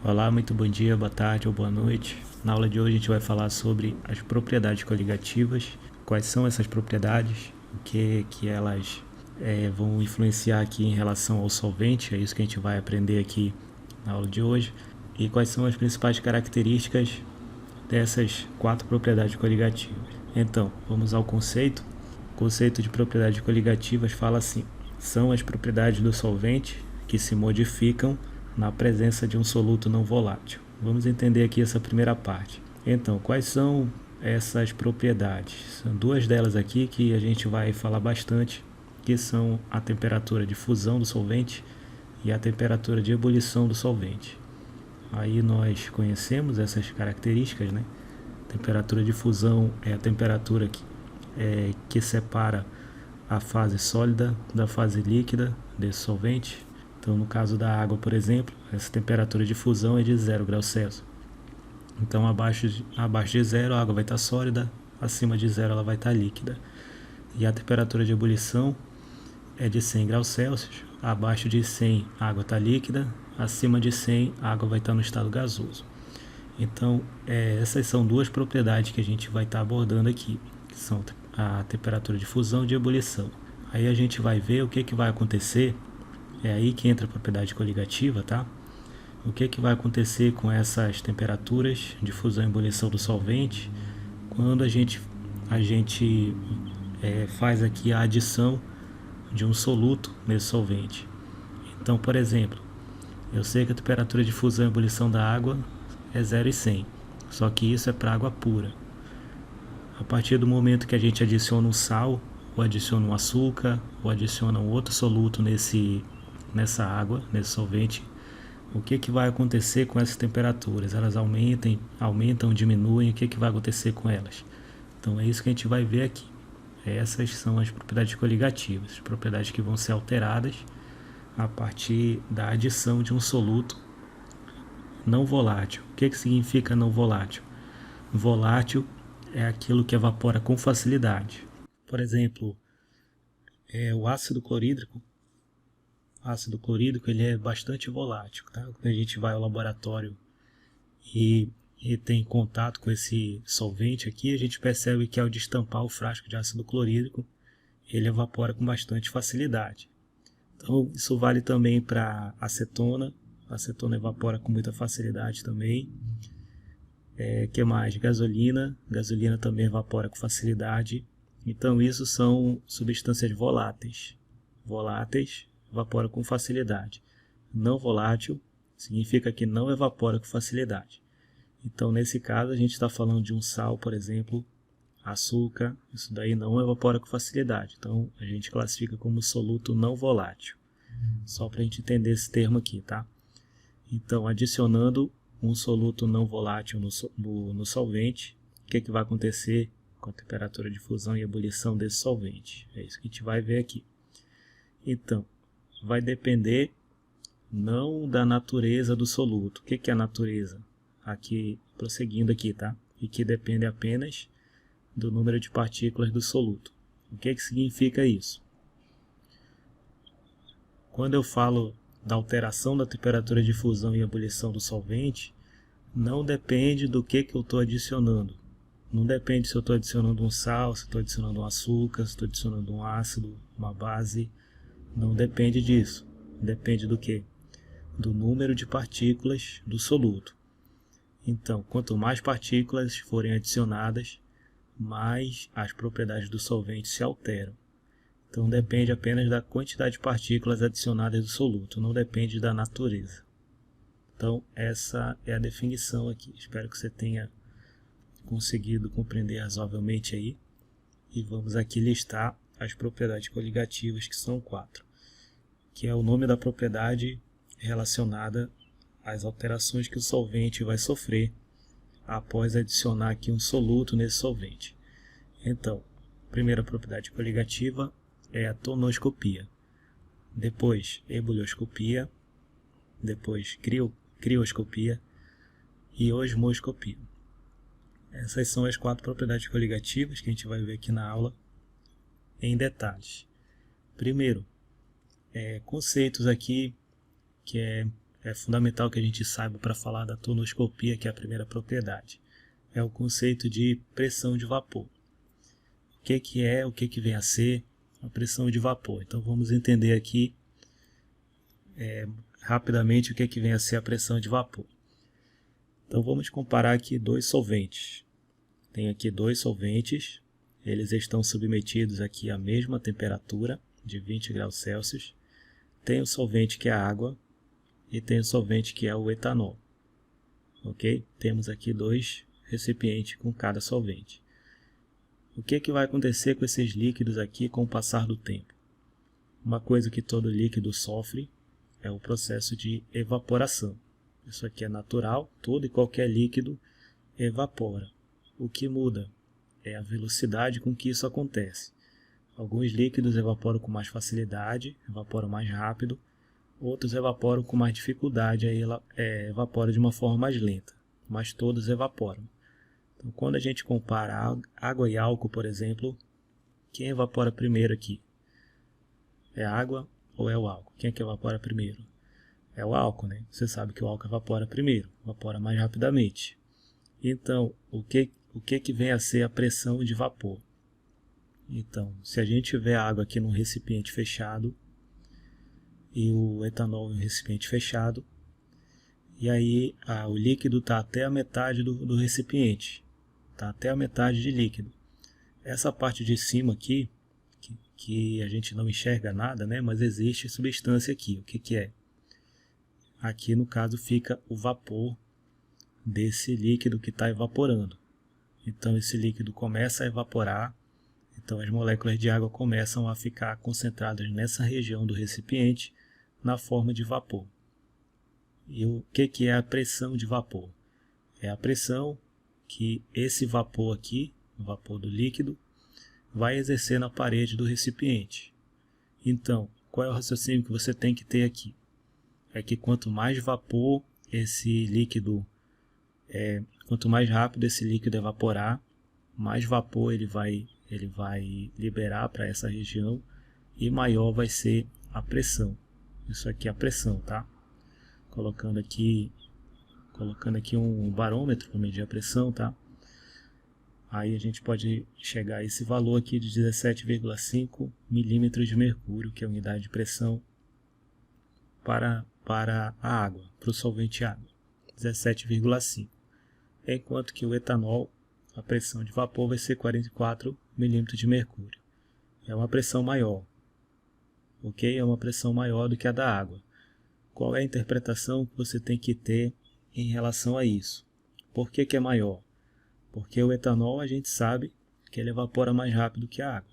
Olá, muito bom dia, boa tarde ou boa noite. Na aula de hoje a gente vai falar sobre as propriedades coligativas, quais são essas propriedades, o que elas vão influenciar aqui em relação ao solvente, é isso que a gente vai aprender aqui na aula de hoje, e quais são as principais características dessas quatro propriedades coligativas. Então, vamos ao conceito. O conceito de propriedades coligativas fala assim: são as propriedades do solvente que se modificam na presença de um soluto não volátil. Vamos entender aqui essa primeira parte. Então, quais são essas propriedades? São duas delas aqui que a gente vai falar bastante, que são a temperatura de fusão do solvente e a temperatura de ebulição do solvente. Aí nós conhecemos essas características, né? Temperatura de fusão é a temperatura que separa a fase sólida da fase líquida desse solvente. Então, no caso da água, por exemplo, essa temperatura de fusão é de 0 graus Celsius. Então, abaixo de 0 a água vai estar sólida, acima de 0 ela vai estar líquida. E a temperatura de ebulição é de 100 graus Celsius, abaixo de 100 a água está líquida, acima de 100 a água vai estar no estado gasoso. Então, essas são duas propriedades que a gente vai estar abordando aqui, que são a temperatura de fusão e de ebulição. Aí a gente vai ver o que vai acontecer. É aí que entra a propriedade coligativa, tá? O que vai acontecer com essas temperaturas de fusão e ebulição do solvente quando a gente faz aqui a adição de um soluto nesse solvente. Então, por exemplo, eu sei que a temperatura de fusão e ebulição da água é 0,100, só que isso é para água pura. A partir do momento que a gente adiciona um sal, ou adiciona um açúcar, ou adiciona um outro soluto nessa água, nesse solvente, o que vai acontecer com essas temperaturas? Elas aumentam, diminuem, o que vai acontecer com elas? Então é isso que a gente vai ver aqui. Essas são as propriedades coligativas, as propriedades que vão ser alteradas a partir da adição de um soluto não volátil. O que significa não volátil? Volátil é aquilo que evapora com facilidade. Por exemplo, o ácido clorídrico. O ácido clorídrico ele é bastante volátil, tá? Quando a gente vai ao laboratório e tem contato com esse solvente aqui, a gente percebe que ao destampar o frasco de ácido clorídrico, ele evapora com bastante facilidade. Então, isso vale também para acetona. A acetona evapora com muita facilidade também. Que mais? Gasolina. Gasolina também evapora com facilidade. Então, isso são substâncias voláteis. Voláteis evapora com facilidade. Não volátil significa que não evapora com facilidade. Então, nesse caso, a gente está falando de um sal, por exemplo, açúcar, isso daí não evapora com facilidade. Então, a gente classifica como soluto não volátil. Só para a gente entender esse termo aqui, tá? Então, adicionando um soluto não volátil no solvente, o que vai acontecer com a temperatura de fusão e ebulição desse solvente? É isso que a gente vai ver aqui. Então, vai depender não da natureza do soluto. O que é a natureza? Aqui, prosseguindo aqui, tá? E que depende apenas do número de partículas do soluto. O que significa isso? Quando eu falo da alteração da temperatura de fusão e ebulição do solvente, não depende do que eu estou adicionando. Não depende se eu estou adicionando um sal, se estou adicionando um açúcar, se estou adicionando um ácido, uma base. Não depende disso. Depende do quê? Do número de partículas do soluto. Então, quanto mais partículas forem adicionadas, mais as propriedades do solvente se alteram. Então, depende apenas da quantidade de partículas adicionadas do soluto, não depende da natureza. Então, essa é a definição aqui. Espero que você tenha conseguido compreender razoavelmente aí. E vamos aqui listar as propriedades coligativas, que são 4, que é o nome da propriedade relacionada às alterações que o solvente vai sofrer após adicionar aqui um soluto nesse solvente. Então, a primeira propriedade coligativa é a tonoscopia, depois ebulioscopia, depois crioscopia e osmoscopia. Essas são as 4 propriedades coligativas que a gente vai ver aqui na aula em detalhes. Primeiro, conceitos aqui que é é fundamental que a gente saiba para falar da tonoscopia, que é a primeira propriedade. É o conceito de pressão de vapor. O que vem a ser a pressão de vapor? Então vamos entender aqui rapidamente o que vem a ser a pressão de vapor. Então vamos comparar aqui dois solventes. Tem aqui dois solventes, eles estão submetidos aqui à mesma temperatura de 20 graus Celsius. Tem o solvente que é a água e tem o solvente que é o etanol. Ok? Temos aqui dois recipientes com cada solvente. O que vai acontecer com esses líquidos aqui com o passar do tempo? Uma coisa que todo líquido sofre é o processo de evaporação. Isso aqui é natural, todo e qualquer líquido evapora. O que muda é a velocidade com que isso acontece. Alguns líquidos evaporam com mais facilidade, evaporam mais rápido, outros evaporam com mais dificuldade, aí ela evapora de uma forma mais lenta, mas todos evaporam. Então, quando a gente compara água e álcool, por exemplo, quem evapora primeiro aqui? É a água ou é o álcool? Quem é que evapora primeiro? É o álcool, né? Você sabe que o álcool evapora primeiro, evapora mais rapidamente. Então, o que vem a ser a pressão de vapor? Então, se a gente tiver a água aqui num recipiente fechado e o etanol em um recipiente fechado, e aí o líquido está até a metade do recipiente, está até a metade de líquido. Essa parte de cima aqui, que a gente não enxerga nada, né? Mas existe substância aqui. O que é? Aqui no caso fica o vapor desse líquido que está evaporando. Então esse líquido começa a evaporar, então as moléculas de água começam a ficar concentradas nessa região do recipiente na forma de vapor. E o que é a pressão de vapor? É a pressão que esse vapor aqui, o vapor do líquido, vai exercer na parede do recipiente. Então, qual é o raciocínio que você tem que ter aqui? É que quanto mais vapor esse líquido, quanto mais rápido esse líquido evaporar, mais vapor ele vai liberar para essa região e maior vai ser a pressão. Isso aqui é a pressão, tá? Colocando aqui um barômetro para medir a pressão, tá? Aí a gente pode chegar a esse valor aqui de 17,5 milímetros de mercúrio, que é a unidade de pressão para a água, para o solvente água, 17,5. Enquanto que o etanol, a pressão de vapor vai ser 44 milímetros de mercúrio. É uma pressão maior, ok? É uma pressão maior do que a da água. Qual é a interpretação que você tem que ter em relação a isso? Por que é maior? Porque o etanol a gente sabe que ele evapora mais rápido que a água.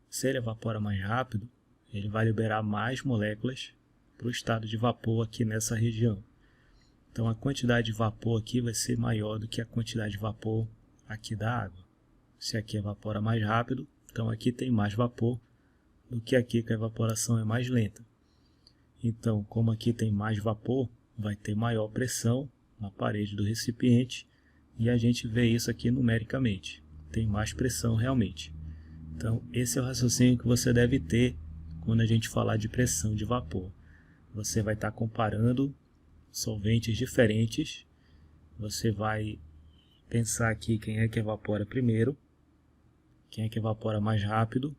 Se ele evapora mais rápido, ele vai liberar mais moléculas para o estado de vapor aqui nessa região. Então a quantidade de vapor aqui vai ser maior do que a quantidade de vapor aqui da água. Se aqui evapora mais rápido, então aqui tem mais vapor do que aqui a evaporação é mais lenta. Então, como aqui tem mais vapor, vai ter maior pressão na parede do recipiente e a gente vê isso aqui numericamente. Tem mais pressão realmente. Então, esse é o raciocínio que você deve ter quando a gente falar de pressão de vapor. Você vai estar comparando solventes diferentes. Você vai pensar aqui quem é que evapora primeiro, quem é que evapora mais rápido.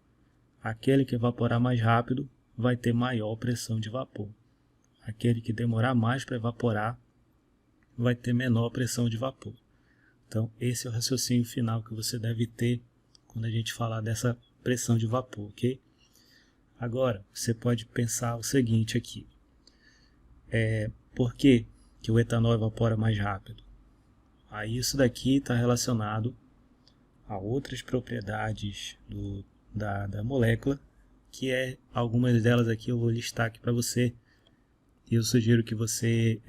Aquele que evaporar mais rápido vai ter maior pressão de vapor. Aquele que demorar mais para evaporar vai ter menor pressão de vapor. Então, esse é o raciocínio final que você deve ter quando a gente falar dessa pressão de vapor, ok? Agora, você pode pensar o seguinte aqui. Por que o etanol evapora mais rápido? Aí isso daqui está relacionado a outras propriedades da molécula, que algumas delas aqui eu vou listar aqui para você. E eu sugiro que você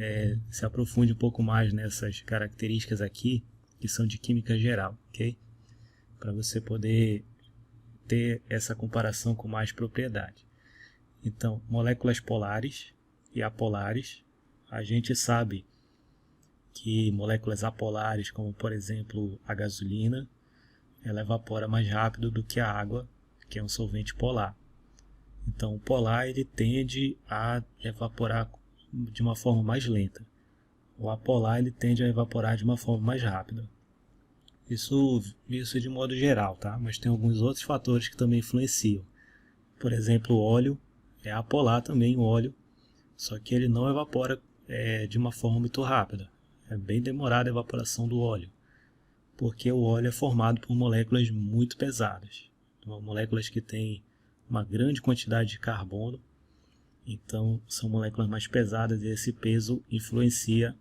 se aprofunde um pouco mais nessas características aqui, que são de química geral, ok? Para você poder ter essa comparação com mais propriedade. Então, moléculas polares e apolares, a gente sabe que moléculas apolares, como por exemplo a gasolina, ela evapora mais rápido do que a água, que é um solvente polar. Então, o polar ele tende a evaporar de uma forma mais lenta. O apolar ele tende a evaporar de uma forma mais rápida. Isso de modo geral, tá? Mas tem alguns outros fatores que também influenciam. Por exemplo, o óleo é apolar também, o óleo, só que ele não evapora de uma forma muito rápida. É bem demorada a evaporação do óleo, porque o óleo é formado por moléculas muito pesadas. Então, moléculas que têm uma grande quantidade de carbono, então são moléculas mais pesadas e esse peso influencia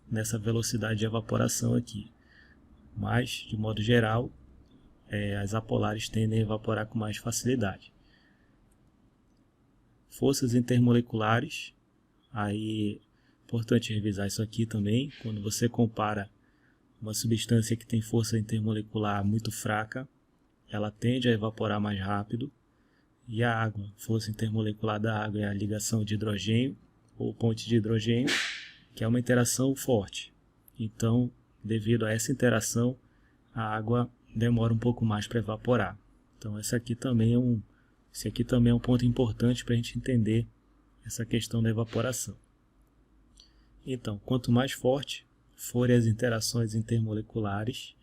nessa velocidade de evaporação aqui. Mas, de modo geral, as apolares tendem a evaporar com mais facilidade. Forças intermoleculares, aí é importante revisar isso aqui também. Quando você compara uma substância que tem força intermolecular muito fraca, ela tende a evaporar mais rápido. E a água, força intermolecular da água é a ligação de hidrogênio ou ponte de hidrogênio, que é uma interação forte. Então, devido a essa interação, a água demora um pouco mais para evaporar. Então, esse aqui também é um ponto importante para a gente entender essa questão da evaporação. Então, quanto mais forte forem as interações intermoleculares,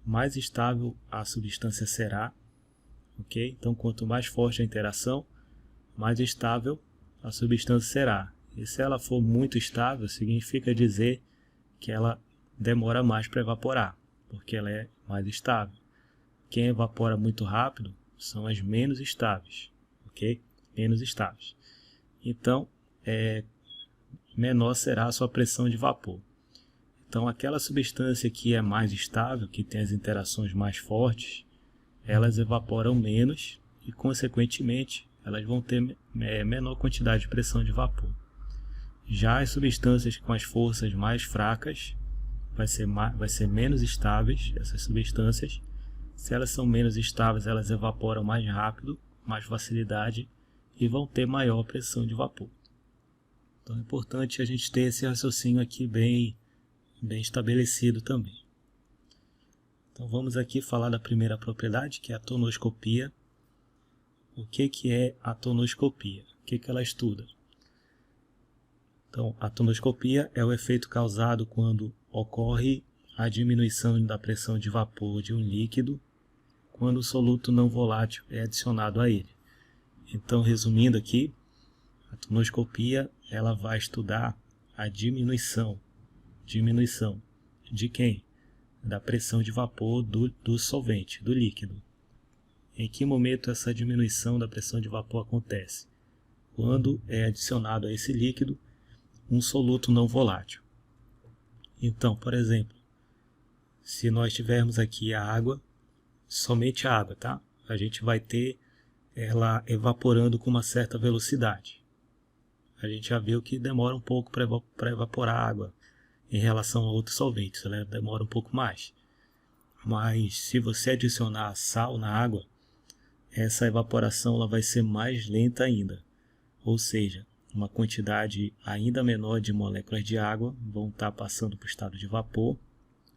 mais estável a substância será. Okay? Então, quanto mais forte a interação, mais estável a substância será. E se ela for muito estável, significa dizer que ela demora mais para evaporar, porque ela é mais estável. Quem evapora muito rápido são as menos estáveis, ok? Menos estáveis. Então, menor será a sua pressão de vapor. Então, aquela substância que é mais estável, que tem as interações mais fortes, elas evaporam menos e, consequentemente, elas vão ter menor quantidade de pressão de vapor. Já as substâncias com as forças mais fracas, vai ser menos estáveis, essas substâncias. Se elas são menos estáveis, elas evaporam mais rápido, mais facilidade e vão ter maior pressão de vapor. Então é importante a gente ter esse raciocínio aqui bem estabelecido também. Então vamos aqui falar da primeira propriedade, que é a tonoscopia. O que é a tonoscopia? O que ela estuda? Então, a tonoscopia é o efeito causado quando ocorre a diminuição da pressão de vapor de um líquido quando o soluto não volátil é adicionado a ele. Então, resumindo aqui, a tonoscopia ela vai estudar a diminuição de quem? Da pressão de vapor do solvente, do líquido. Em que momento essa diminuição da pressão de vapor acontece? Quando é adicionado a esse líquido um soluto não volátil. Então, por exemplo, se nós tivermos aqui a água, somente a água, tá? A gente vai ter ela evaporando com uma certa velocidade. A gente já viu que demora um pouco para evaporar a água em relação a outros solventes, ela demora um pouco mais. Mas se você adicionar sal na água, essa evaporação ela vai ser mais lenta ainda. Ou seja, uma quantidade ainda menor de moléculas de água vão estar passando para o estado de vapor,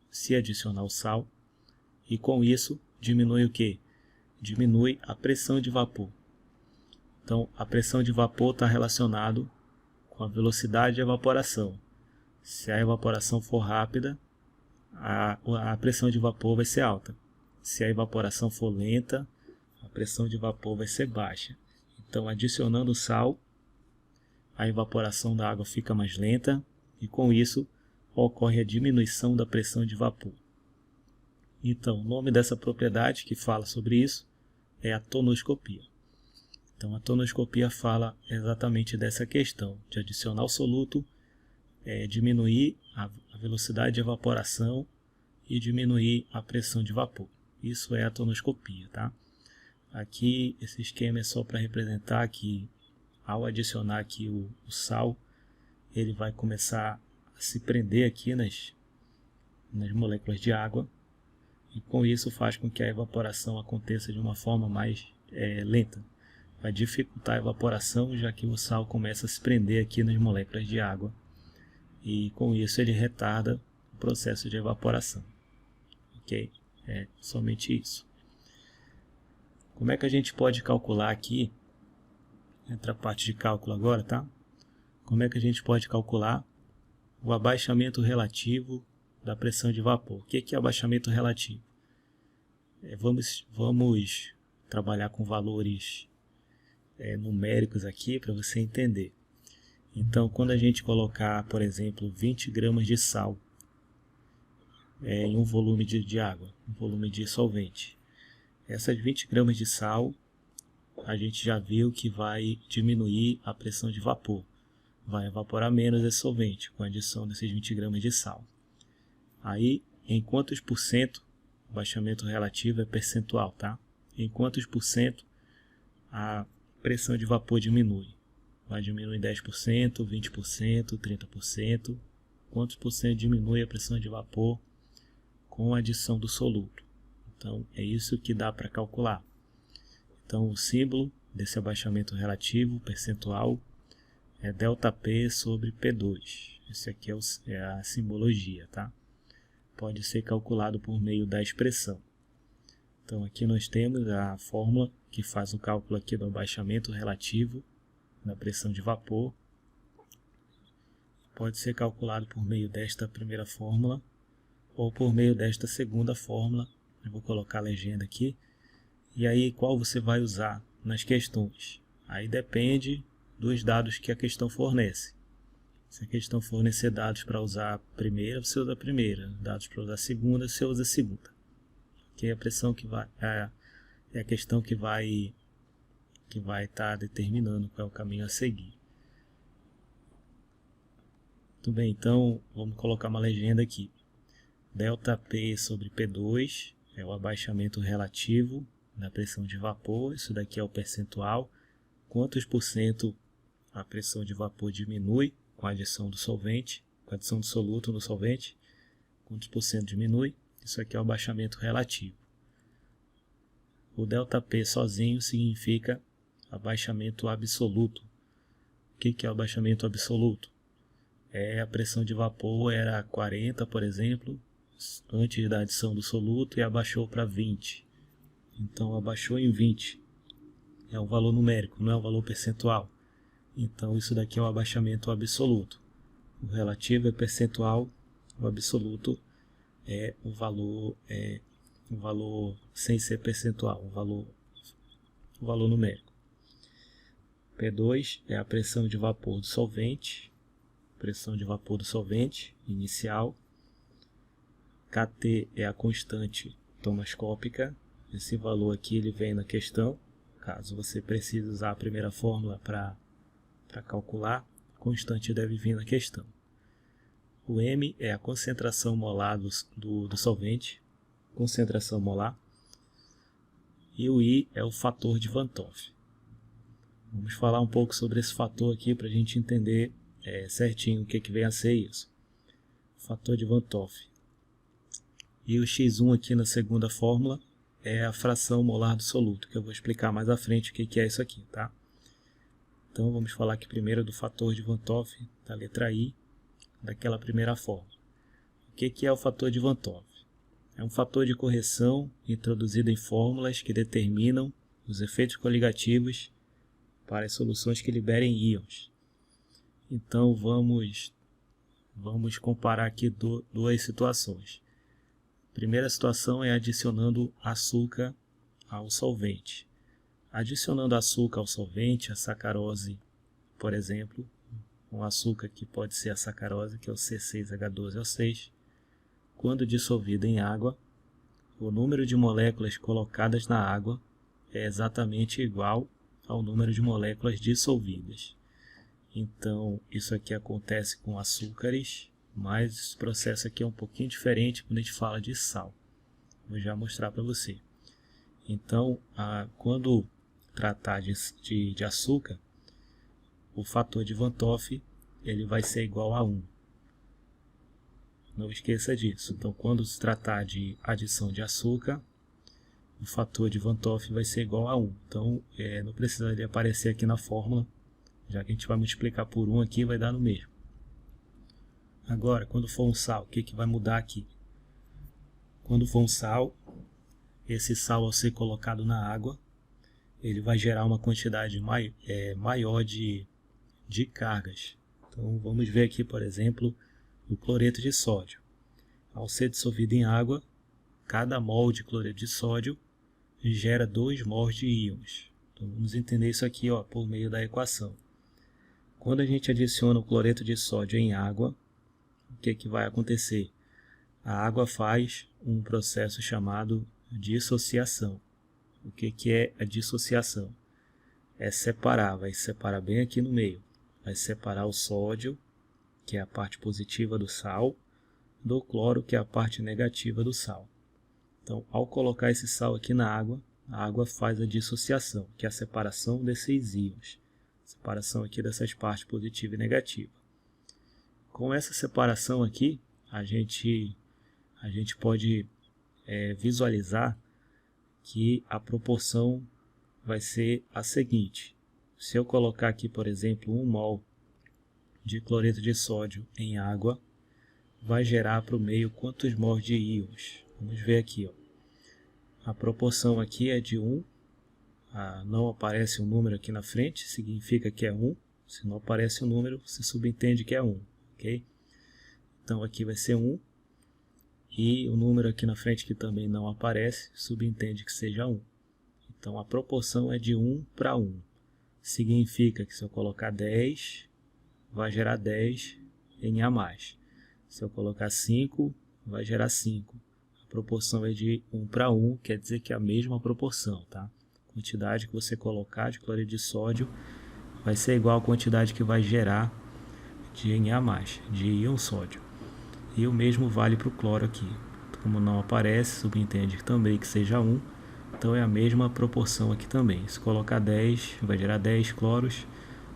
se adicionar o sal, e com isso diminui o quê? Diminui a pressão de vapor. Então, a pressão de vapor está relacionado com a velocidade de evaporação. Se a evaporação for rápida, a pressão de vapor vai ser alta. Se a evaporação for lenta, a pressão de vapor vai ser baixa. Então, adicionando sal, a evaporação da água fica mais lenta e com isso ocorre a diminuição da pressão de vapor. Então, o nome dessa propriedade que fala sobre isso é a tonoscopia. Então, a tonoscopia fala exatamente dessa questão, de adicionar o soluto, diminuir a velocidade de evaporação e diminuir a pressão de vapor. Isso é a tonoscopia, tá? Aqui, esse esquema é só para representar que ao adicionar aqui o sal, ele vai começar a se prender aqui nas moléculas de água e com isso faz com que a evaporação aconteça de uma forma mais lenta. Vai dificultar a evaporação, já que o sal começa a se prender aqui nas moléculas de água e com isso ele retarda o processo de evaporação. Ok? É somente isso. Como é que a gente pode calcular aqui? Entra a parte de cálculo agora, tá? como é que a gente pode calcular o abaixamento relativo da pressão de vapor? O que é abaixamento relativo? Vamos trabalhar com valores numéricos aqui para você entender. Então, quando a gente colocar, por exemplo, 20 gramas de sal em um volume de água, um volume de solvente, essas 20 gramas de sal, a gente já viu que vai diminuir a pressão de vapor. Vai evaporar menos esse solvente com a adição desses 20 gramas de sal. Aí, em quantos por cento, o baixamento relativo é percentual, tá? Em quantos por cento a pressão de vapor diminui? Vai diminuir 10%, 20%, 30%. Quantos por cento diminui a pressão de vapor com a adição do soluto? Então, é isso que dá para calcular. Então, o símbolo desse abaixamento relativo percentual é ΔP sobre P2. Esse aqui é a simbologia, tá? Pode ser calculado por meio da expressão. Então, aqui nós temos a fórmula que faz o cálculo aqui do abaixamento relativo da pressão de vapor. Pode ser calculado por meio desta primeira fórmula ou por meio desta segunda fórmula. Eu vou colocar a legenda aqui. E aí, qual você vai usar nas questões? Aí depende dos dados que a questão fornece. Se a questão fornecer dados para usar a primeira, você usa a primeira. Dados para usar a segunda, você usa a segunda. Que é a pressão que vai, é a questão que vai estar determinando qual é o caminho a seguir. Muito bem, então vamos colocar uma legenda aqui. ΔP sobre P2 é o abaixamento relativo da pressão de vapor. Isso daqui é o percentual. Quantos por cento a pressão de vapor diminui com a adição do solvente, com a adição do soluto no solvente? Quantos por cento diminui? Isso aqui é o abaixamento relativo. O ΔP sozinho significa abaixamento absoluto. O que é o abaixamento absoluto? A pressão de vapor era 40, por exemplo, antes da adição do soluto, e abaixou para 20. Então, abaixou em 20. É um valor numérico, não é um valor percentual. Então, isso daqui é o abaixamento absoluto. O relativo é percentual, o absoluto é um valor sem ser percentual, um valor numérico. P2 é a pressão de vapor do solvente, inicial. Kt é a constante tomoscópica. Esse valor aqui ele vem na questão. Caso você precise usar a primeira fórmula para calcular, a constante deve vir na questão. O M é a concentração molar do solvente, concentração molar. E o I é o fator de Van 't Hoff. Vamos falar um pouco sobre esse fator aqui para a gente entender certinho o que vem a ser isso. Fator de Van 't Hoff. E o X1 aqui na segunda fórmula é a fração molar do soluto, que eu vou explicar mais à frente o que é isso aqui, tá? Então vamos falar aqui primeiro do fator de Van 't Hoff, da letra I, daquela primeira fórmula. O que é o fator de Van 't Hoff? É um fator de correção introduzido em fórmulas que determinam os efeitos coligativos para as soluções que liberem íons. Então vamos comparar aqui duas situações. A primeira situação é adicionando açúcar ao solvente. Adicionando açúcar ao solvente, a sacarose, por exemplo, um açúcar que pode ser a sacarose, que é o C6H12O6, quando dissolvida em água, o número de moléculas colocadas na água é exatamente igual ao número de moléculas dissolvidas. Então, isso aqui acontece com açúcares, mas esse processo aqui é um pouquinho diferente quando a gente fala de sal. Vou já mostrar para você. Então, quando tratar de açúcar, o fator de Van 't Hoff ele vai ser igual a 1. Não esqueça disso. Então, quando se tratar de adição de açúcar, o fator de Van 't Hoff vai ser igual a 1. Então, não precisa ele aparecer aqui na fórmula, já que a gente vai multiplicar por 1 aqui, vai dar no mesmo. Agora, quando for um sal, o que vai mudar aqui? Quando for um sal, esse sal ao ser colocado na água, ele vai gerar uma quantidade maior de cargas Então vamos ver aqui, por exemplo, o cloreto de sódio. Ao ser dissolvido em água, cada mol de cloreto de sódio gera 2 mols de íons. Então vamos entender isso aqui, ó, por meio da equação. Quando a gente adiciona o cloreto de sódio em água, o que vai acontecer? A água faz um processo chamado dissociação. O que é a dissociação? É separar, vai separar bem aqui no meio. Vai separar o sódio, que é a parte positiva do sal, do cloro, que é a parte negativa do sal. Então, ao colocar esse sal aqui na água, a água faz a dissociação, que é a separação desses íons. Separação aqui dessas partes positiva e negativa. Com essa separação aqui, a gente pode visualizar que a proporção vai ser a seguinte. Se eu colocar aqui, por exemplo, 1 mol de cloreto de sódio em água, vai gerar para o meio quantos mols de íons? Vamos ver aqui, ó. A proporção aqui é de 1. Não aparece um número aqui na frente, significa que é 1. Se não aparece um número, você subentende que é 1. Okay? Então aqui vai ser 1. E o número aqui na frente que também não aparece, subentende que seja 1. Então a proporção é de 1 para 1. Significa que se eu colocar 10, vai gerar 10 em A+. Se eu colocar 5, vai gerar 5. A proporção é de 1 para 1, quer dizer que é a mesma proporção, tá? A quantidade que você colocar de cloreto de sódio vai ser igual à quantidade que vai gerar de Na+, de íon sódio. E o mesmo vale para o cloro aqui. Como não aparece, subentende também que seja 1, então é a mesma proporção aqui também. Se colocar 10, vai gerar 10 cloros.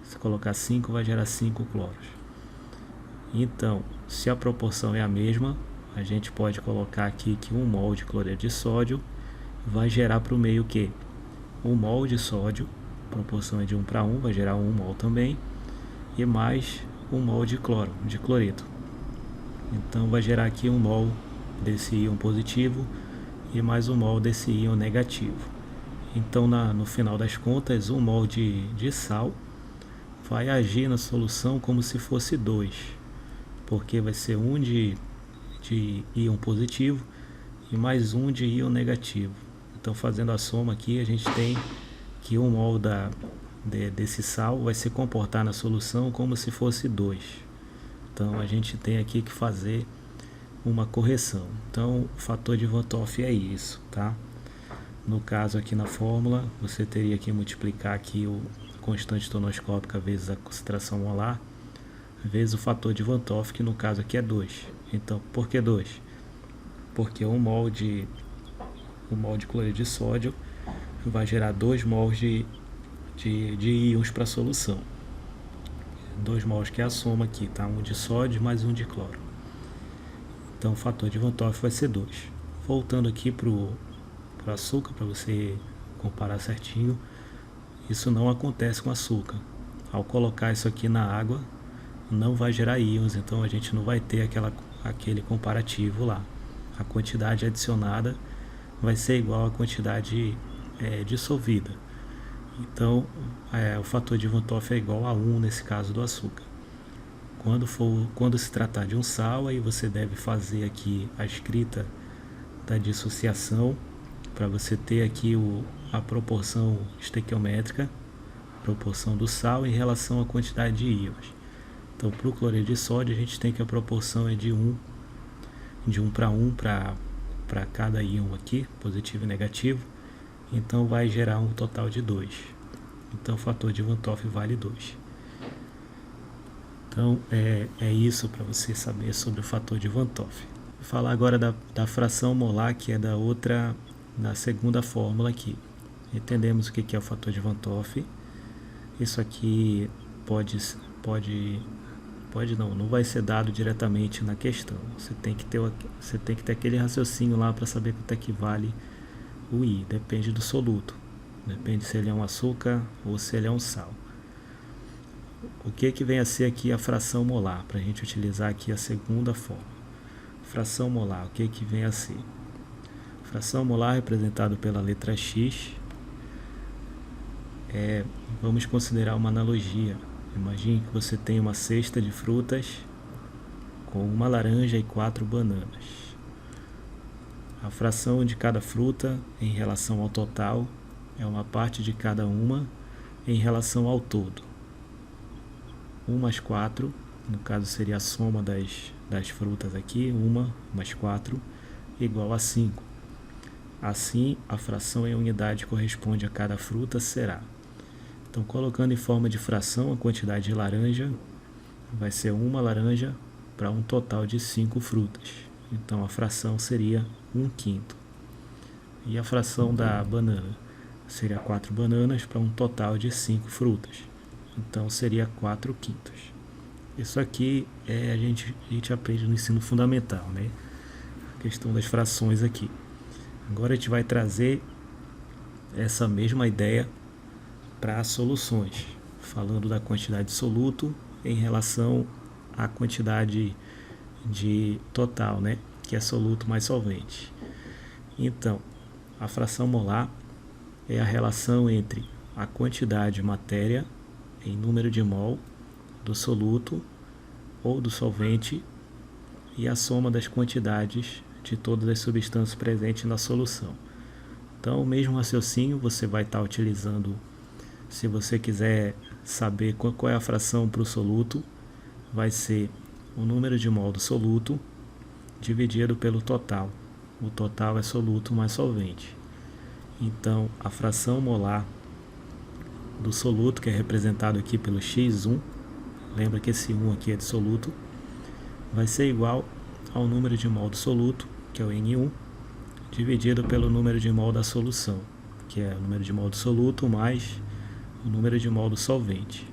Se colocar 5, vai gerar 5 cloros. Então, se a proporção é a mesma, a gente pode colocar aqui que 1 mol de cloreto de sódio vai gerar para o meio o quê? 1 mol de sódio, a proporção é de 1 para 1, vai gerar 1 mol também, e mais 1 mol de cloreto. Então vai gerar aqui 1 mol desse íon positivo e mais 1 mol desse íon negativo. Então no final das contas, 1 mol de sal vai agir na solução como se fosse 2, porque vai ser 1 de íon positivo e mais 1 de íon negativo. Então fazendo a soma aqui, a gente tem que 1 mol desse sal vai se comportar na solução como se fosse 2. Então a gente tem aqui que fazer uma correção. Então o fator de Van 't Hoff é isso, tá? No caso aqui na fórmula, você teria que multiplicar aqui a constante tonoscópica vezes a concentração molar, vezes o fator de Van 't Hoff, que no caso aqui é 2. Então, por que 2? Porque 1 mol de cloreto de sódio vai gerar 2 mols de íons para a solução. 2 mols que é a soma aqui, tá? 1 de sódio mais 1 de cloro. Então o fator de Van 't Hoff vai ser 2. Voltando aqui para o açúcar, para você comparar certinho, isso não acontece com açúcar. Ao colocar isso aqui na água, não vai gerar íons, então a gente não vai ter aquele comparativo lá. A quantidade adicionada vai ser igual à quantidade dissolvida. Então o fator de Van 't Hoff é igual a 1 nesse caso do açúcar. Quando se tratar de um sal, aí você deve fazer aqui a escrita da dissociação para você ter aqui a proporção estequiométrica, proporção do sal em relação à quantidade de íons. Então para o cloreto de sódio a gente tem que a proporção é de 1 para 1 para cada íon aqui, positivo e negativo. Então vai gerar um total de 2. Então o fator de Van 't Hoff vale 2. Então é isso para você saber sobre o fator de Van 't Hoff. Vou falar agora da fração molar, que é da segunda fórmula aqui. Entendemos o que é o fator de Van 't Hoff. Isso aqui não vai ser dado diretamente na questão. Você tem que ter aquele raciocínio lá para saber quanto é que vale o I. Depende do soluto. Depende se ele é um açúcar ou se ele é um sal. O que vem a ser aqui a fração molar, para a gente utilizar aqui a segunda forma. Fração molar, o que vem a ser? Fração molar representado pela letra X. Vamos considerar uma analogia. Imagine que você tem uma cesta de frutas com uma laranja e 4 bananas. A fração de cada fruta em relação ao total é uma parte de cada uma em relação ao todo. 1 mais 4, no caso seria a soma das frutas aqui, 1 mais 4, igual a 5. Assim, a fração em unidade corresponde a cada fruta será. Então, colocando em forma de fração a quantidade de laranja, vai ser 1 laranja para um total de 5 frutas. Então, a fração seria 1/5. E a fração da banana seria 4 bananas para um total de 5 frutas. Então, seria 4/5. Isso aqui a gente aprende no ensino fundamental, né? A questão das frações aqui. Agora a gente vai trazer essa mesma ideia para as soluções, falando da quantidade de soluto em relação à quantidade de total, né? Que é soluto mais solvente. Então, a fração molar é a relação entre a quantidade de matéria em número de mol do soluto ou do solvente e a soma das quantidades de todas as substâncias presentes na solução. Então, o mesmo raciocínio você vai estar utilizando se você quiser saber qual é a fração para o soluto. Vai ser o número de mol do soluto dividido pelo total. O total é soluto mais solvente. Então, a fração molar do soluto, que é representado aqui pelo X1, lembra que esse 1 aqui é de soluto, vai ser igual ao número de mol do soluto, que é o N1, dividido pelo número de mol da solução, que é o número de mol do soluto mais o número de mol do solvente.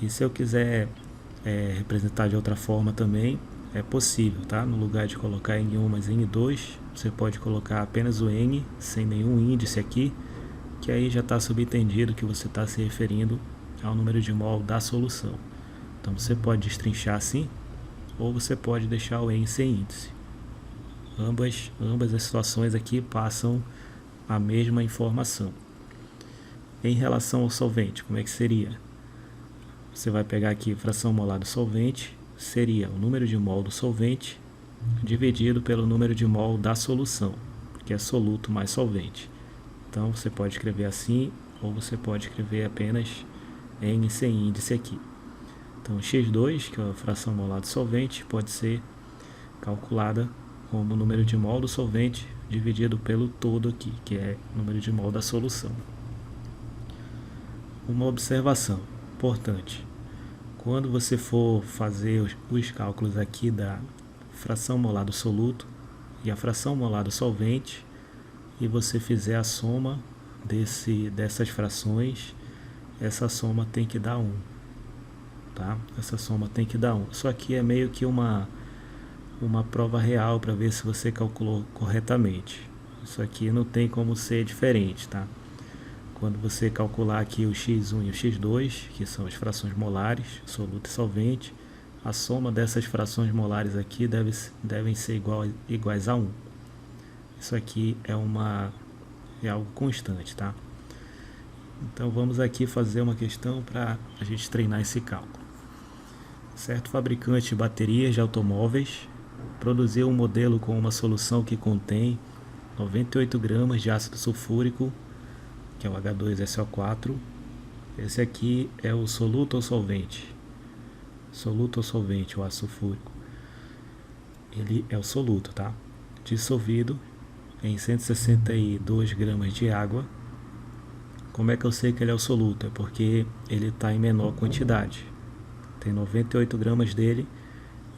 E se eu quiser representar de outra forma também, é possível, tá? No lugar de colocar N1 mais N2, você pode colocar apenas o N, sem nenhum índice aqui, que aí já está subentendido que você está se referindo ao número de mol da solução. Então você pode destrinchar assim, ou você pode deixar o N sem índice. Ambas as situações aqui passam a mesma informação. Em relação ao solvente, como é que seria? Você vai pegar aqui a fração molar do solvente, seria o número de mol do solvente dividido pelo número de mol da solução, que é soluto mais solvente. Então você pode escrever assim, ou você pode escrever apenas N sem índice aqui. Então X2, que é a fração molar do solvente, pode ser calculada como o número de mol do solvente dividido pelo todo aqui, que é o número de mol da solução. Uma observação importante: quando você for fazer os cálculos aqui da fração molar do soluto e a fração molar do solvente, e você fizer a soma dessas frações, essa soma tem que dar 1, tá? Essa soma tem que dar 1. Isso aqui é meio que uma prova real para ver se você calculou corretamente. Isso aqui não tem como ser diferente, tá? Quando você calcular aqui o X1 e o X2, que são as frações molares, soluto e solvente, a soma dessas frações molares aqui devem ser iguais a 1. Isso aqui é algo constante, tá? Então vamos aqui fazer uma questão para a gente treinar esse cálculo. Certo fabricante de baterias de automóveis produziu um modelo com uma solução que contém 98 gramas de ácido sulfúrico, que é o H2SO4. Esse aqui é o soluto ou solvente? Soluto ou solvente, o ácido sulfúrico. Ele é o soluto, tá? Dissolvido em 162 gramas de água. Como é que eu sei que ele é o soluto? É porque ele está em menor quantidade. Tem 98 gramas dele,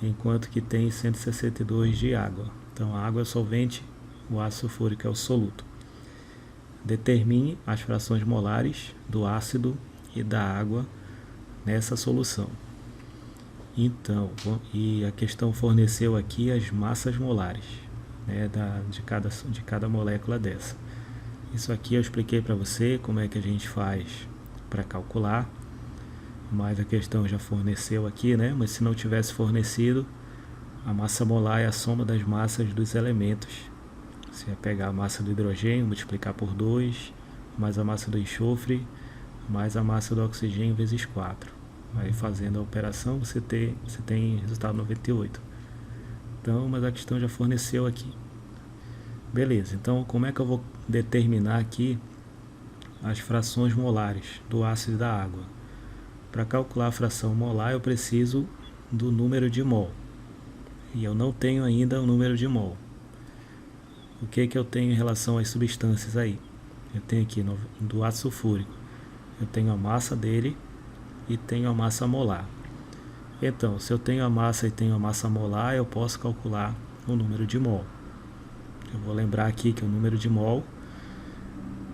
enquanto que tem 162 de água. Então a água é o solvente, o ácido sulfúrico é o soluto. Determine as frações molares do ácido e da água nessa solução. Então, e a questão forneceu aqui as massas molares, né, de cada molécula dessa. Isso aqui eu expliquei para você como é que a gente faz para calcular, mas a questão já forneceu aqui, né? Mas se não tivesse fornecido, a massa molar é a soma das massas dos elementos. Você vai pegar a massa do hidrogênio, multiplicar por 2, mais a massa do enxofre, mais a massa do oxigênio vezes 4. Aí fazendo a operação você tem resultado 98. Então, mas a questão já forneceu aqui. Beleza, então como é que eu vou determinar aqui as frações molares do ácido e da água? Para calcular a fração molar eu preciso do número de mol. E eu não tenho ainda o número de mol. O que eu tenho em relação às substâncias aí? Eu tenho aqui do ácido sulfúrico, eu tenho a massa dele e tenho a massa molar. Então, se eu tenho a massa e tenho a massa molar, eu posso calcular o número de mol. Eu vou lembrar aqui que o número de mol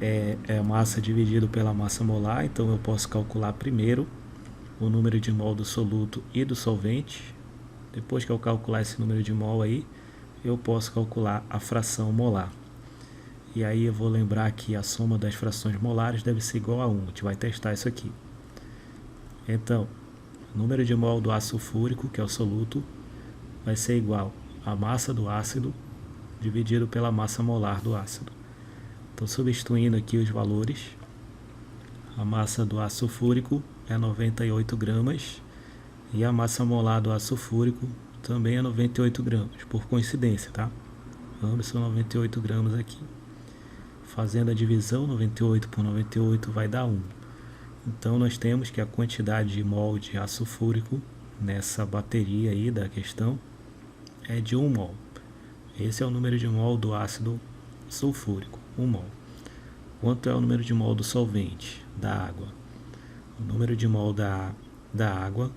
é a massa dividido pela massa molar, então eu posso calcular primeiro o número de mol do soluto e do solvente. Depois que eu calcular esse número de mol aí, eu posso calcular a fração molar. E aí eu vou lembrar que a soma das frações molares deve ser igual a 1. A gente vai testar isso aqui. Então, o número de mol do ácido sulfúrico, que é o soluto, vai ser igual a massa do ácido dividido pela massa molar do ácido. Então, substituindo aqui os valores, a massa do ácido sulfúrico é 98 gramas e a massa molar do ácido sulfúrico também é 98 gramas, por coincidência, tá? Ambos são 98 gramas aqui. Fazendo a divisão, 98 por 98 vai dar 1. Então nós temos que a quantidade de mol de ácido sulfúrico nessa bateria aí da questão é de 1 mol. Esse é o número de mol do ácido sulfúrico, 1 mol. Quanto é o número de mol do solvente, da água? O número de mol da água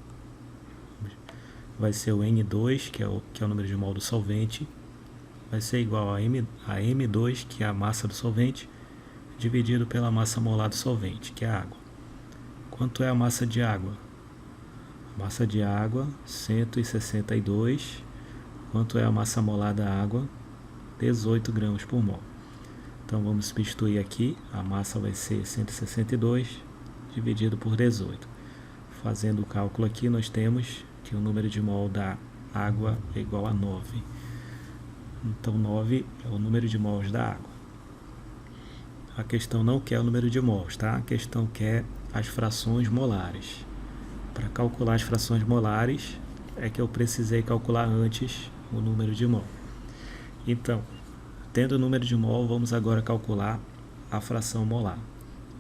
vai ser o N2, que é o número de mol do solvente, vai ser igual a M2, que é a massa do solvente, dividido pela massa molar do solvente, que é a água. Quanto é a massa de água? A massa de água, 162. Quanto é a massa molar da água? 18 gramas por mol. Então vamos substituir aqui, a massa vai ser 162 dividido por 18. Fazendo o cálculo aqui, nós temos que o número de mol da água é igual a 9. Então 9 é o número de mols da água. A questão não quer o número de mols, tá? A questão quer as frações molares. Para calcular as frações molares é que eu precisei calcular antes o número de mol. Então, tendo o número de mol, vamos agora calcular a fração molar.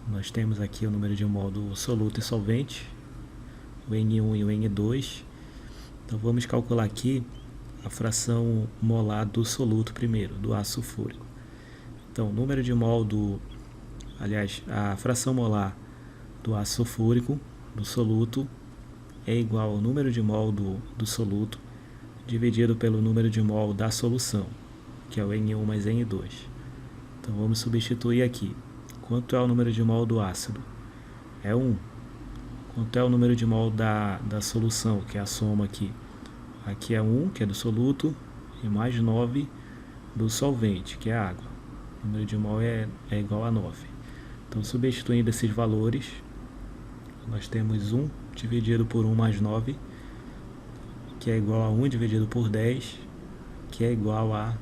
Nós temos aqui o número de mol do soluto e solvente, o N1 e o N2. Então vamos calcular aqui a fração molar do soluto primeiro, do ácido sulfúrico. Então, o número de mol a fração molar do ácido sulfúrico, do soluto, é igual ao número de mol do soluto dividido pelo número de mol da solução, que é o N1 mais N2. Então vamos substituir aqui. Quanto é o número de mol do ácido? É 1. Quanto é o número de mol da solução, que é a soma aqui? Aqui é 1, que é do soluto, e mais 9 do solvente, que é a água. O número de mol é igual a 9. Então, substituindo esses valores, nós temos 1 dividido por 1 mais 9, que é igual a 1 dividido por 10, que é igual a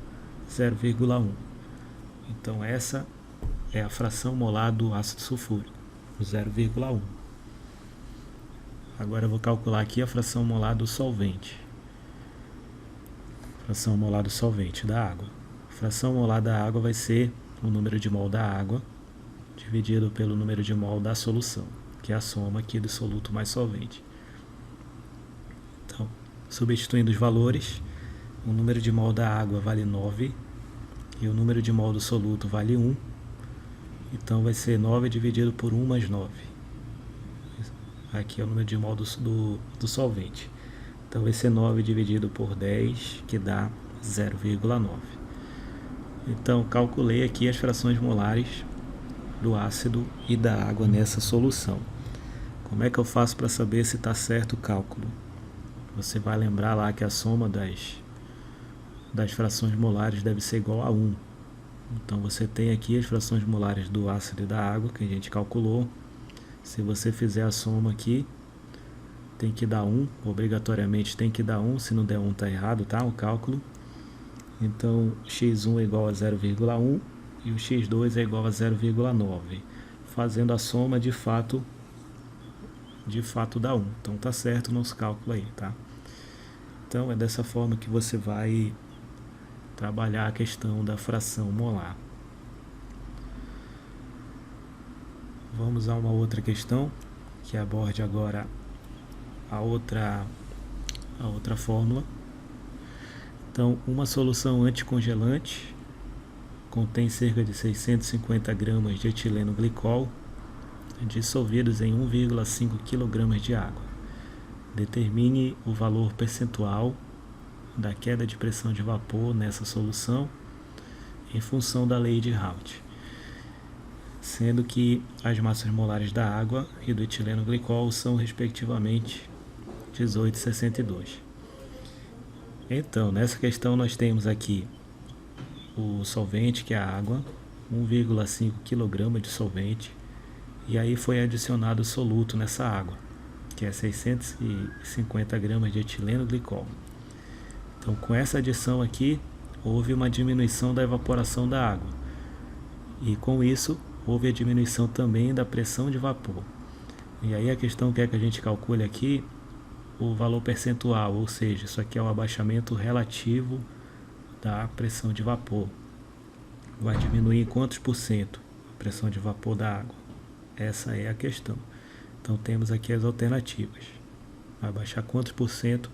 0,1. Então, essa é a fração molar do ácido sulfúrico, 0,1. Agora eu vou calcular aqui a fração molar do solvente. Fração molar do solvente, da água. A fração molar da água vai ser o número de mol da água dividido pelo número de mol da solução, que é a soma aqui do soluto mais solvente. Então, substituindo os valores, o número de mol da água vale 9 e o número de mol do soluto vale 1. Então vai ser 9 dividido por 1 mais 9. Aqui é o número de mol do solvente. Então vai ser 9 dividido por 10, que dá 0,9. Então calculei aqui as frações molares do ácido e da água nessa solução. Como é que eu faço para saber se está certo o cálculo? Você vai lembrar lá que a soma das frações molares deve ser igual a 1. Então você tem aqui as frações molares do ácido e da água que a gente calculou. Se você fizer a soma aqui, tem que dar 1, obrigatoriamente tem que dar 1, se não der 1 está errado, tá? O cálculo. Então x1 é igual a 0,1 e o x2 é igual a 0,9. fazendo a soma de fato dá 1. Então tá certo o nosso cálculo aí, tá? Então é dessa forma que você vai trabalhar a questão da fração molar. Vamos a uma outra questão que aborde agora a outra fórmula. Então, uma solução anticongelante contém cerca de 650 gramas de etileno glicol dissolvidos em 1,5 kg de água. Determine o valor percentual da queda de pressão de vapor nessa solução em função da lei de Raoult, sendo que as massas molares da água e do etileno glicol são respectivamente 18 e 62. Então, nessa questão nós temos aqui o solvente, que é a água, 1,5 kg de solvente, e aí foi adicionado o soluto nessa água, que é 650 gramas de etileno glicol. Então, com essa adição aqui, houve uma diminuição da evaporação da água, e com isso houve a diminuição também da pressão de vapor. E aí a questão que é que a gente calcule aqui o valor percentual, ou seja, isso aqui é o abaixamento relativo da pressão de vapor. Vai diminuir em quantos por cento a pressão de vapor da água? Essa é a questão. Então temos aqui as alternativas. Vai baixar quantos por cento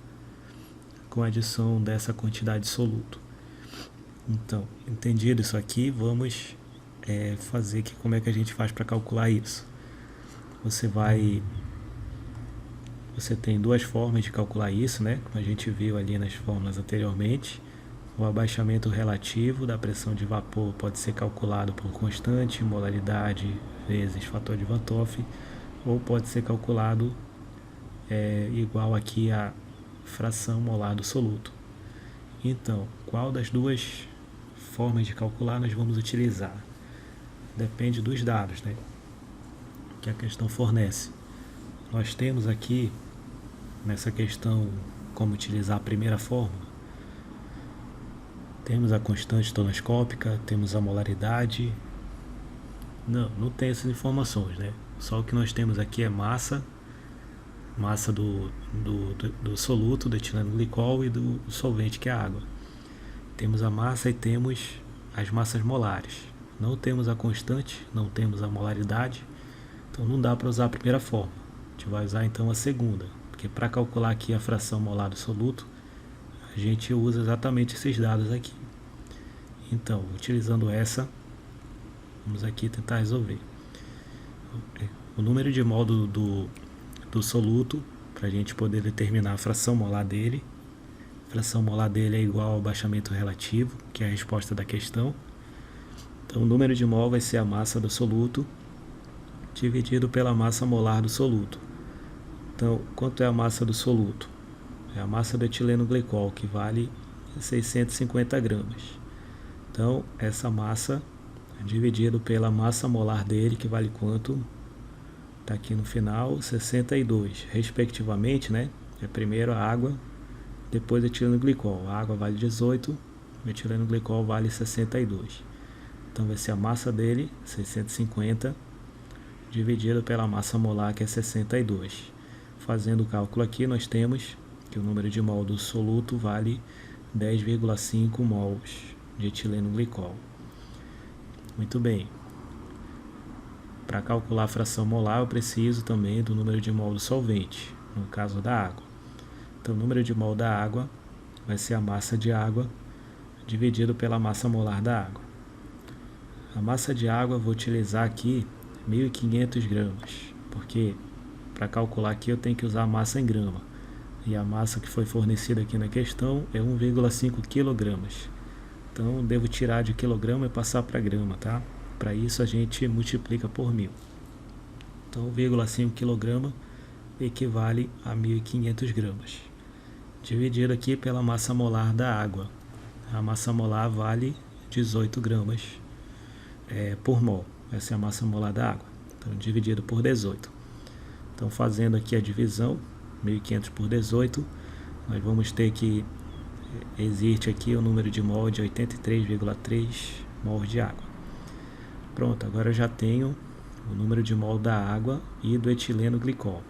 com a adição dessa quantidade de soluto? Então, entendido isso aqui, vamos fazer aqui como é que a gente faz para calcular isso. Você tem duas formas de calcular isso, né? Como a gente viu ali nas fórmulas anteriormente. O abaixamento relativo da pressão de vapor pode ser calculado por constante, molaridade vezes fator de Van 't Hoff, ou pode ser calculado igual aqui a fração molar do soluto. Então, qual das duas formas de calcular nós vamos utilizar? Depende dos dados, né, que a questão fornece. Nós temos aqui nessa questão como utilizar a primeira fórmula. Temos a constante tonoscópica, temos a molaridade. Não tem essas informações, né? Só o que nós temos aqui é massa do soluto, do etileno glicol e do solvente, que é a água. Temos a massa e temos as massas molares. Não temos a constante, não temos a molaridade, então não dá para usar a primeira forma. A gente vai usar então a segunda, porque para calcular aqui a fração molar do soluto, a gente usa exatamente esses dados aqui. Então, utilizando essa, vamos aqui tentar resolver. O número de mol do soluto, para a gente poder determinar a fração molar dele. A fração molar dele é igual ao abaixamento relativo, que é a resposta da questão. Então, o número de mol vai ser a massa do soluto dividido pela massa molar do soluto. Então, quanto é a massa do soluto? É a massa do etileno glicol, que vale 650 gramas. Então, essa massa é dividido pela massa molar dele, que vale quanto? Está aqui no final, 62, respectivamente, né? É primeiro a água, depois o etileno glicol. A água vale 18, o etileno glicol vale 62. Então vai ser a massa dele, 650, dividido pela massa molar, que é 62. Fazendo o cálculo aqui, nós temos que o número de mol do soluto vale 10,5 mols de etileno glicol. Muito bem. Para calcular a fração molar, eu preciso também do número de mol do solvente, no caso da água. Então, o número de mol da água vai ser a massa de água dividido pela massa molar da água. A massa de água eu vou utilizar aqui 1.500 gramas, porque para calcular aqui eu tenho que usar a massa em grama. E a massa que foi fornecida aqui na questão é 1,5 kg. Então, devo tirar de quilograma e passar para grama, tá? Para isso a gente multiplica por 1.000. Então, 1,5 kg equivale a 1.500 gramas. Dividido aqui pela massa molar da água. A massa molar vale 18 gramas por mol. Essa é a massa molar da água. Então, dividido por 18. Então, fazendo aqui a divisão, 1.500 por 18, nós vamos ter que existe aqui o número de mol de 83,3 mols de água. Pronto, agora eu já tenho o número de mol da água e do etileno glicol,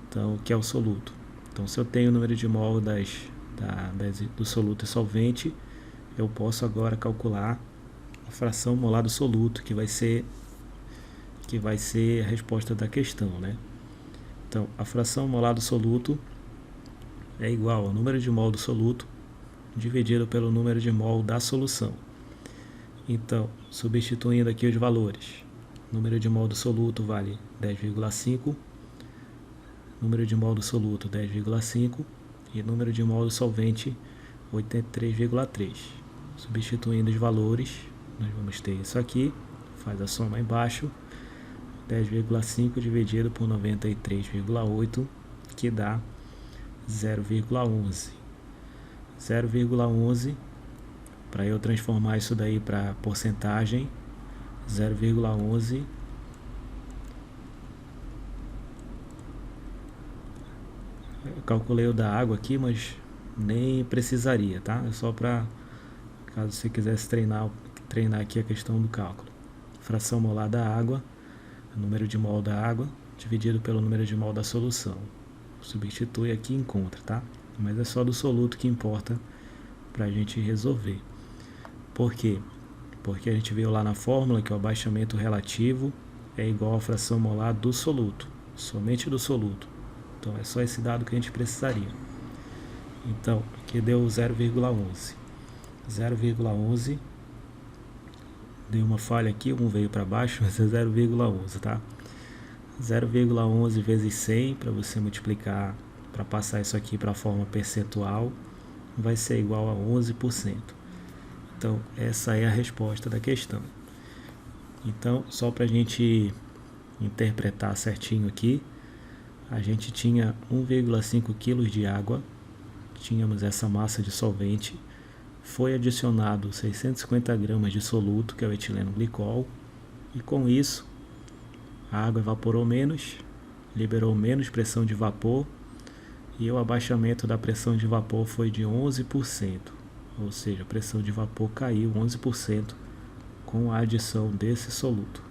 então, que é o soluto. Então, se eu tenho o número de mol do soluto e solvente, eu posso agora calcular a fração molar do soluto, que vai ser a resposta da questão, né? Então, a fração molar do soluto é igual ao número de mol do soluto dividido pelo número de mol da solução. Então, substituindo aqui os valores, número de mol do soluto vale 10,5, número de mol do soluto 10,5 e número de mol do solvente 83,3. Substituindo os valores, nós vamos ter isso aqui, faz a soma embaixo, 10,5 dividido por 93,8, que dá 0,11. 0,11, para eu transformar isso daí para porcentagem, 0,11 eu calculei o da água aqui, mas nem precisaria, tá? É só para caso você quisesse treinar aqui a questão do cálculo. Fração molar da água, o número de mol da água dividido pelo número de mol da solução. Substitui aqui e encontra, tá? Mas é só do soluto que importa para a gente resolver. Por quê? Porque a gente viu lá na fórmula que o abaixamento relativo é igual à fração molar do soluto, somente do soluto. Então é só esse dado que a gente precisaria. Então, aqui deu 0,11. 0,11, deu uma falha aqui, um veio para baixo, mas é 0,11, tá? 0,11 vezes 100, para você multiplicar, para passar isso aqui para a forma percentual, vai ser igual a 11%. Então, essa é a resposta da questão. Então, só para a gente interpretar certinho aqui, a gente tinha 1,5 kg de água, tínhamos essa massa de solvente, foi adicionado 650 gramas de soluto, que é o etileno glicol, e com isso a água evaporou menos, liberou menos pressão de vapor, e o abaixamento da pressão de vapor foi de 11%, ou seja, a pressão de vapor caiu 11% com a adição desse soluto.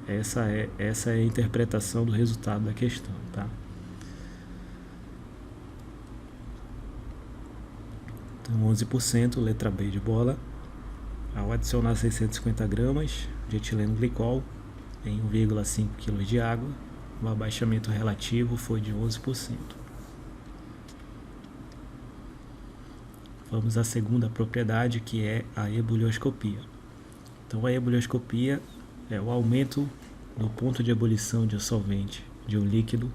Essa é a interpretação do resultado da questão, tá? Então, 11%, letra B de bola, ao adicionar 650 gramas de etileno glicol em 1,5 kg de água, o abaixamento relativo foi de 11%. Vamos à segunda propriedade, que é a ebulioscopia. Então, a ebulioscopia é o aumento do ponto de ebulição de um solvente, de um líquido,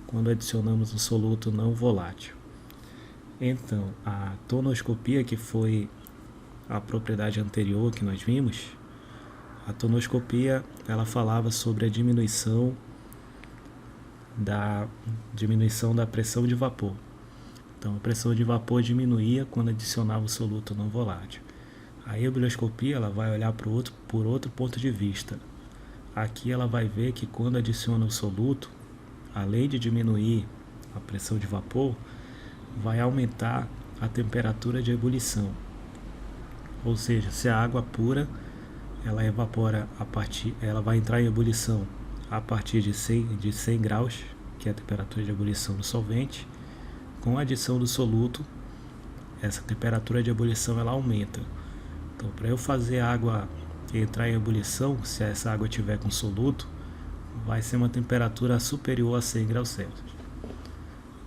quando adicionamos um soluto não volátil. Então, a tonoscopia, que foi a propriedade anterior que nós vimos, a tonoscopia, ela falava sobre a diminuição da pressão de vapor. Então, a pressão de vapor diminuía quando adicionava o soluto não volátil. A ebulioscopia, ela vai olhar por outro ponto de vista. Aqui ela vai ver que quando adiciona o soluto, além de diminuir a pressão de vapor, vai aumentar a temperatura de ebulição. Ou seja, se a água pura, ela evapora ela vai entrar em ebulição a partir de 100 graus, que é a temperatura de ebulição do solvente. Com a adição do soluto, essa temperatura de ebulição ela aumenta. Então, para eu fazer a água entrar em ebulição, se essa água tiver com soluto, vai ser uma temperatura superior a 100 graus Celsius.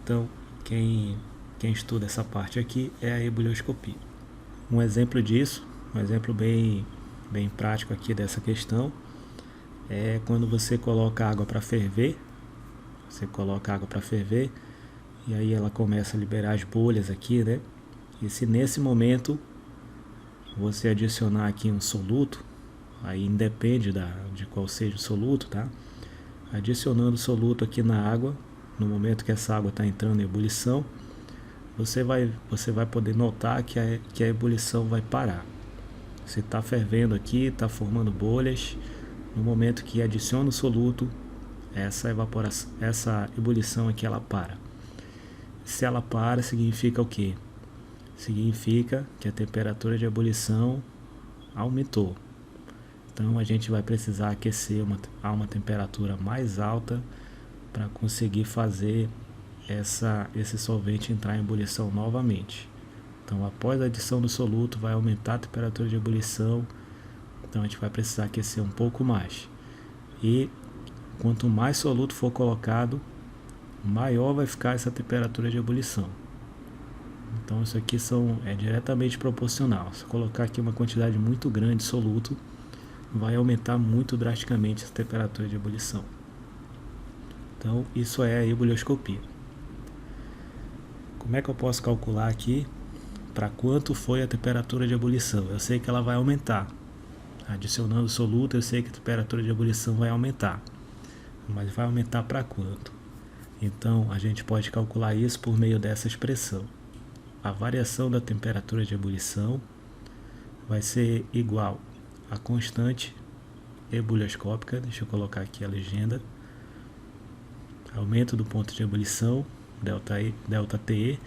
Então, quem estuda essa parte aqui é a ebulioscopia. Um exemplo disso, um exemplo bem prático aqui dessa questão, é quando você coloca água para ferver. Você coloca água para ferver e aí ela começa a liberar as bolhas aqui, né? E se nesse momento você adicionar aqui um soluto, aí independe de qual seja o soluto, tá? Adicionando o soluto aqui na água, no momento que essa água está entrando em ebulição, você vai poder notar que a ebulição vai parar. Você está fervendo aqui, está formando bolhas. No momento que adiciona o soluto, essa ebulição aqui ela para. Se ela para, significa o quê? Significa que a temperatura de ebulição aumentou. Então a gente vai precisar aquecer a uma temperatura mais alta para conseguir fazer esse solvente entrar em ebulição novamente. Então após a adição do soluto vai aumentar a temperatura de ebulição, então a gente vai precisar aquecer um pouco mais. E quanto mais soluto for colocado, maior vai ficar essa temperatura de ebulição. Então isso aqui é diretamente proporcional. Se colocar aqui uma quantidade muito grande de soluto, vai aumentar muito drasticamente essa temperatura de ebulição. Então isso é a ebulioscopia. Como é que eu posso calcular aqui para quanto foi a temperatura de ebulição? Eu sei que ela vai aumentar. Adicionando soluto, eu sei que a temperatura de ebulição vai aumentar. Mas vai aumentar para quanto? Então a gente pode calcular isso por meio dessa expressão. A variação da temperatura de ebulição vai ser igual à constante ebulioscópica. Deixa eu colocar aqui a legenda. Aumento do ponto de ebulição, ΔTE,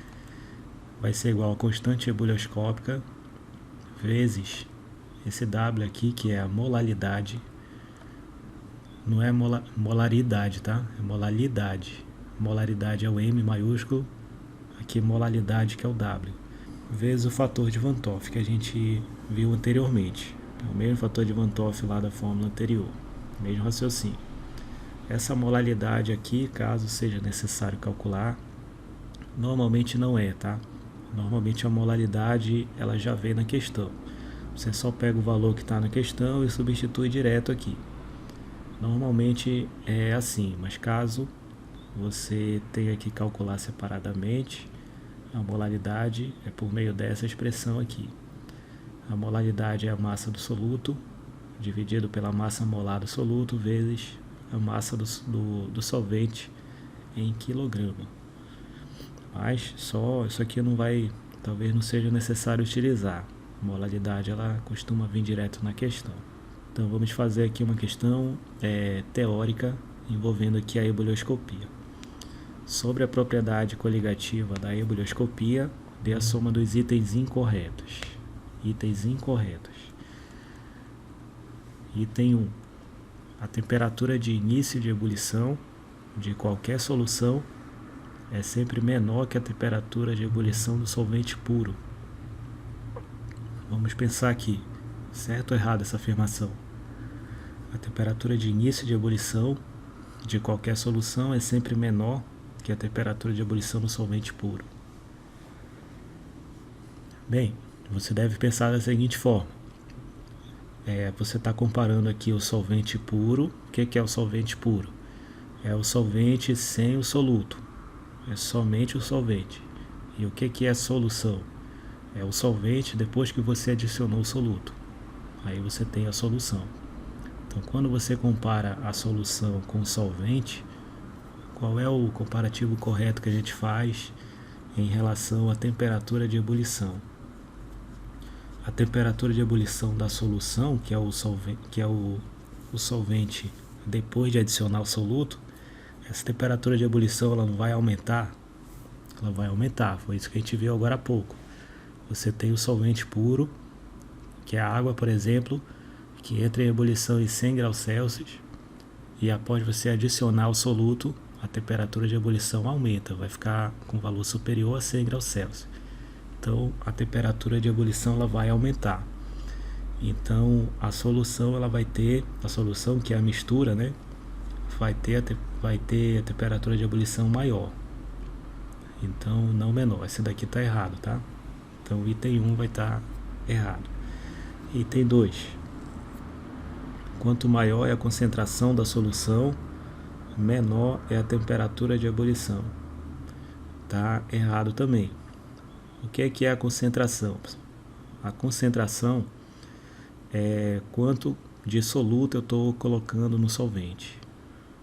vai ser igual à constante ebulioscópica vezes esse W aqui, que é a molalidade. Não é molaridade, tá? É molalidade. Molaridade é o M maiúsculo, aqui molalidade, que é o W, vezes o fator de Van 't Hoff que a gente viu anteriormente. É o mesmo fator de Van 't Hoff lá da fórmula anterior, mesmo raciocínio. Essa molalidade aqui, caso seja necessário calcular, normalmente não é, tá? Normalmente a molalidade ela já vem na questão. Você só pega o valor que está na questão e substitui direto aqui. Normalmente é assim, mas caso você tenha que calcular separadamente, a molaridade é por meio dessa expressão aqui. A molaridade é a massa do soluto dividido pela massa molar do soluto vezes a massa do solvente em quilograma. Mas só isso aqui talvez não seja necessário utilizar. A molaridade ela costuma vir direto na questão. Então vamos fazer aqui uma questão teórica envolvendo aqui a ebulioscopia. Sobre a propriedade coligativa da ebulioscopia, dê a soma dos itens incorretos. Itens incorretos. Item 1. A temperatura de início de ebulição de qualquer solução é sempre menor que a temperatura de ebulição do solvente puro. Vamos pensar aqui, certo ou errado essa afirmação? A temperatura de início de ebulição de qualquer solução é sempre menor que a temperatura de ebulição do solvente puro. Bem, você deve pensar da seguinte forma. Você está comparando aqui o solvente puro. O que é o solvente puro? É o solvente sem o soluto. É somente o solvente. E o que é a solução? É o solvente depois que você adicionou o soluto. Aí você tem a solução. Então, quando você compara a solução com o solvente, qual é o comparativo correto que a gente faz em relação à temperatura de ebulição? A temperatura de ebulição da solução, que é o solvente depois de adicionar o soluto, essa temperatura de ebulição ela não vai aumentar? Ela vai aumentar, foi isso que a gente viu agora há pouco. Você tem o solvente puro, que é a água, por exemplo, que entra em ebulição em 100 graus Celsius, e após você adicionar o soluto, a temperatura de ebulição aumenta, vai ficar com valor superior a 100 graus Celsius. Então a temperatura de ebulição ela vai aumentar. Então a solução a solução que é a mistura, né, vai ter a temperatura de ebulição maior. Então não menor. Esse daqui está errado, tá? Então o item 1 vai estar errado. Item 2. Quanto maior é a concentração da solução, menor é a temperatura de ebulição. Tá errado também. O que é a concentração? A concentração é quanto de soluto eu estou colocando no solvente.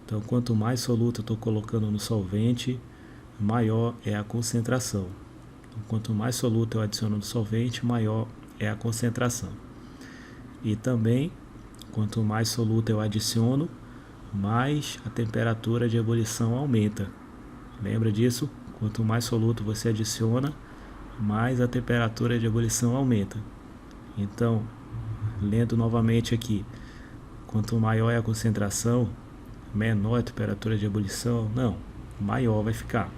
Então, quanto mais soluto eu estou colocando no solvente, maior é a concentração. Então, quanto mais soluto eu adiciono no solvente, maior é a concentração. E também, quanto mais soluto eu adiciono, mais a temperatura de ebulição aumenta. Lembra disso? Quanto mais soluto você adiciona, mais a temperatura de ebulição aumenta. Então, lendo novamente aqui, quanto maior é a concentração, menor a temperatura de ebulição? Não, maior vai ficar.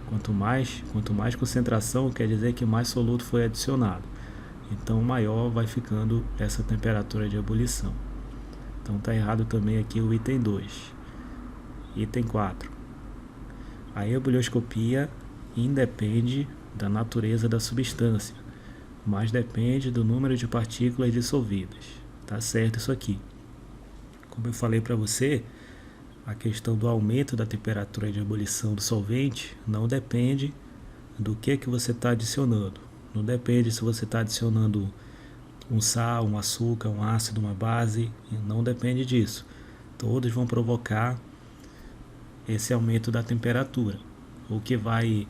Quanto mais concentração, quer dizer que mais soluto foi adicionado. Então maior vai ficando essa temperatura de ebulição. Então está errado também aqui o item 2. Item 4. A ebulioscopia independe da natureza da substância, mas depende do número de partículas dissolvidas. Tá certo isso aqui. Como eu falei para você, a questão do aumento da temperatura de ebulição do solvente não depende do que você está adicionando. Não depende se você está adicionando um sal, um açúcar, um ácido, uma base. Não depende disso. Todos vão provocar esse aumento da temperatura. O que vai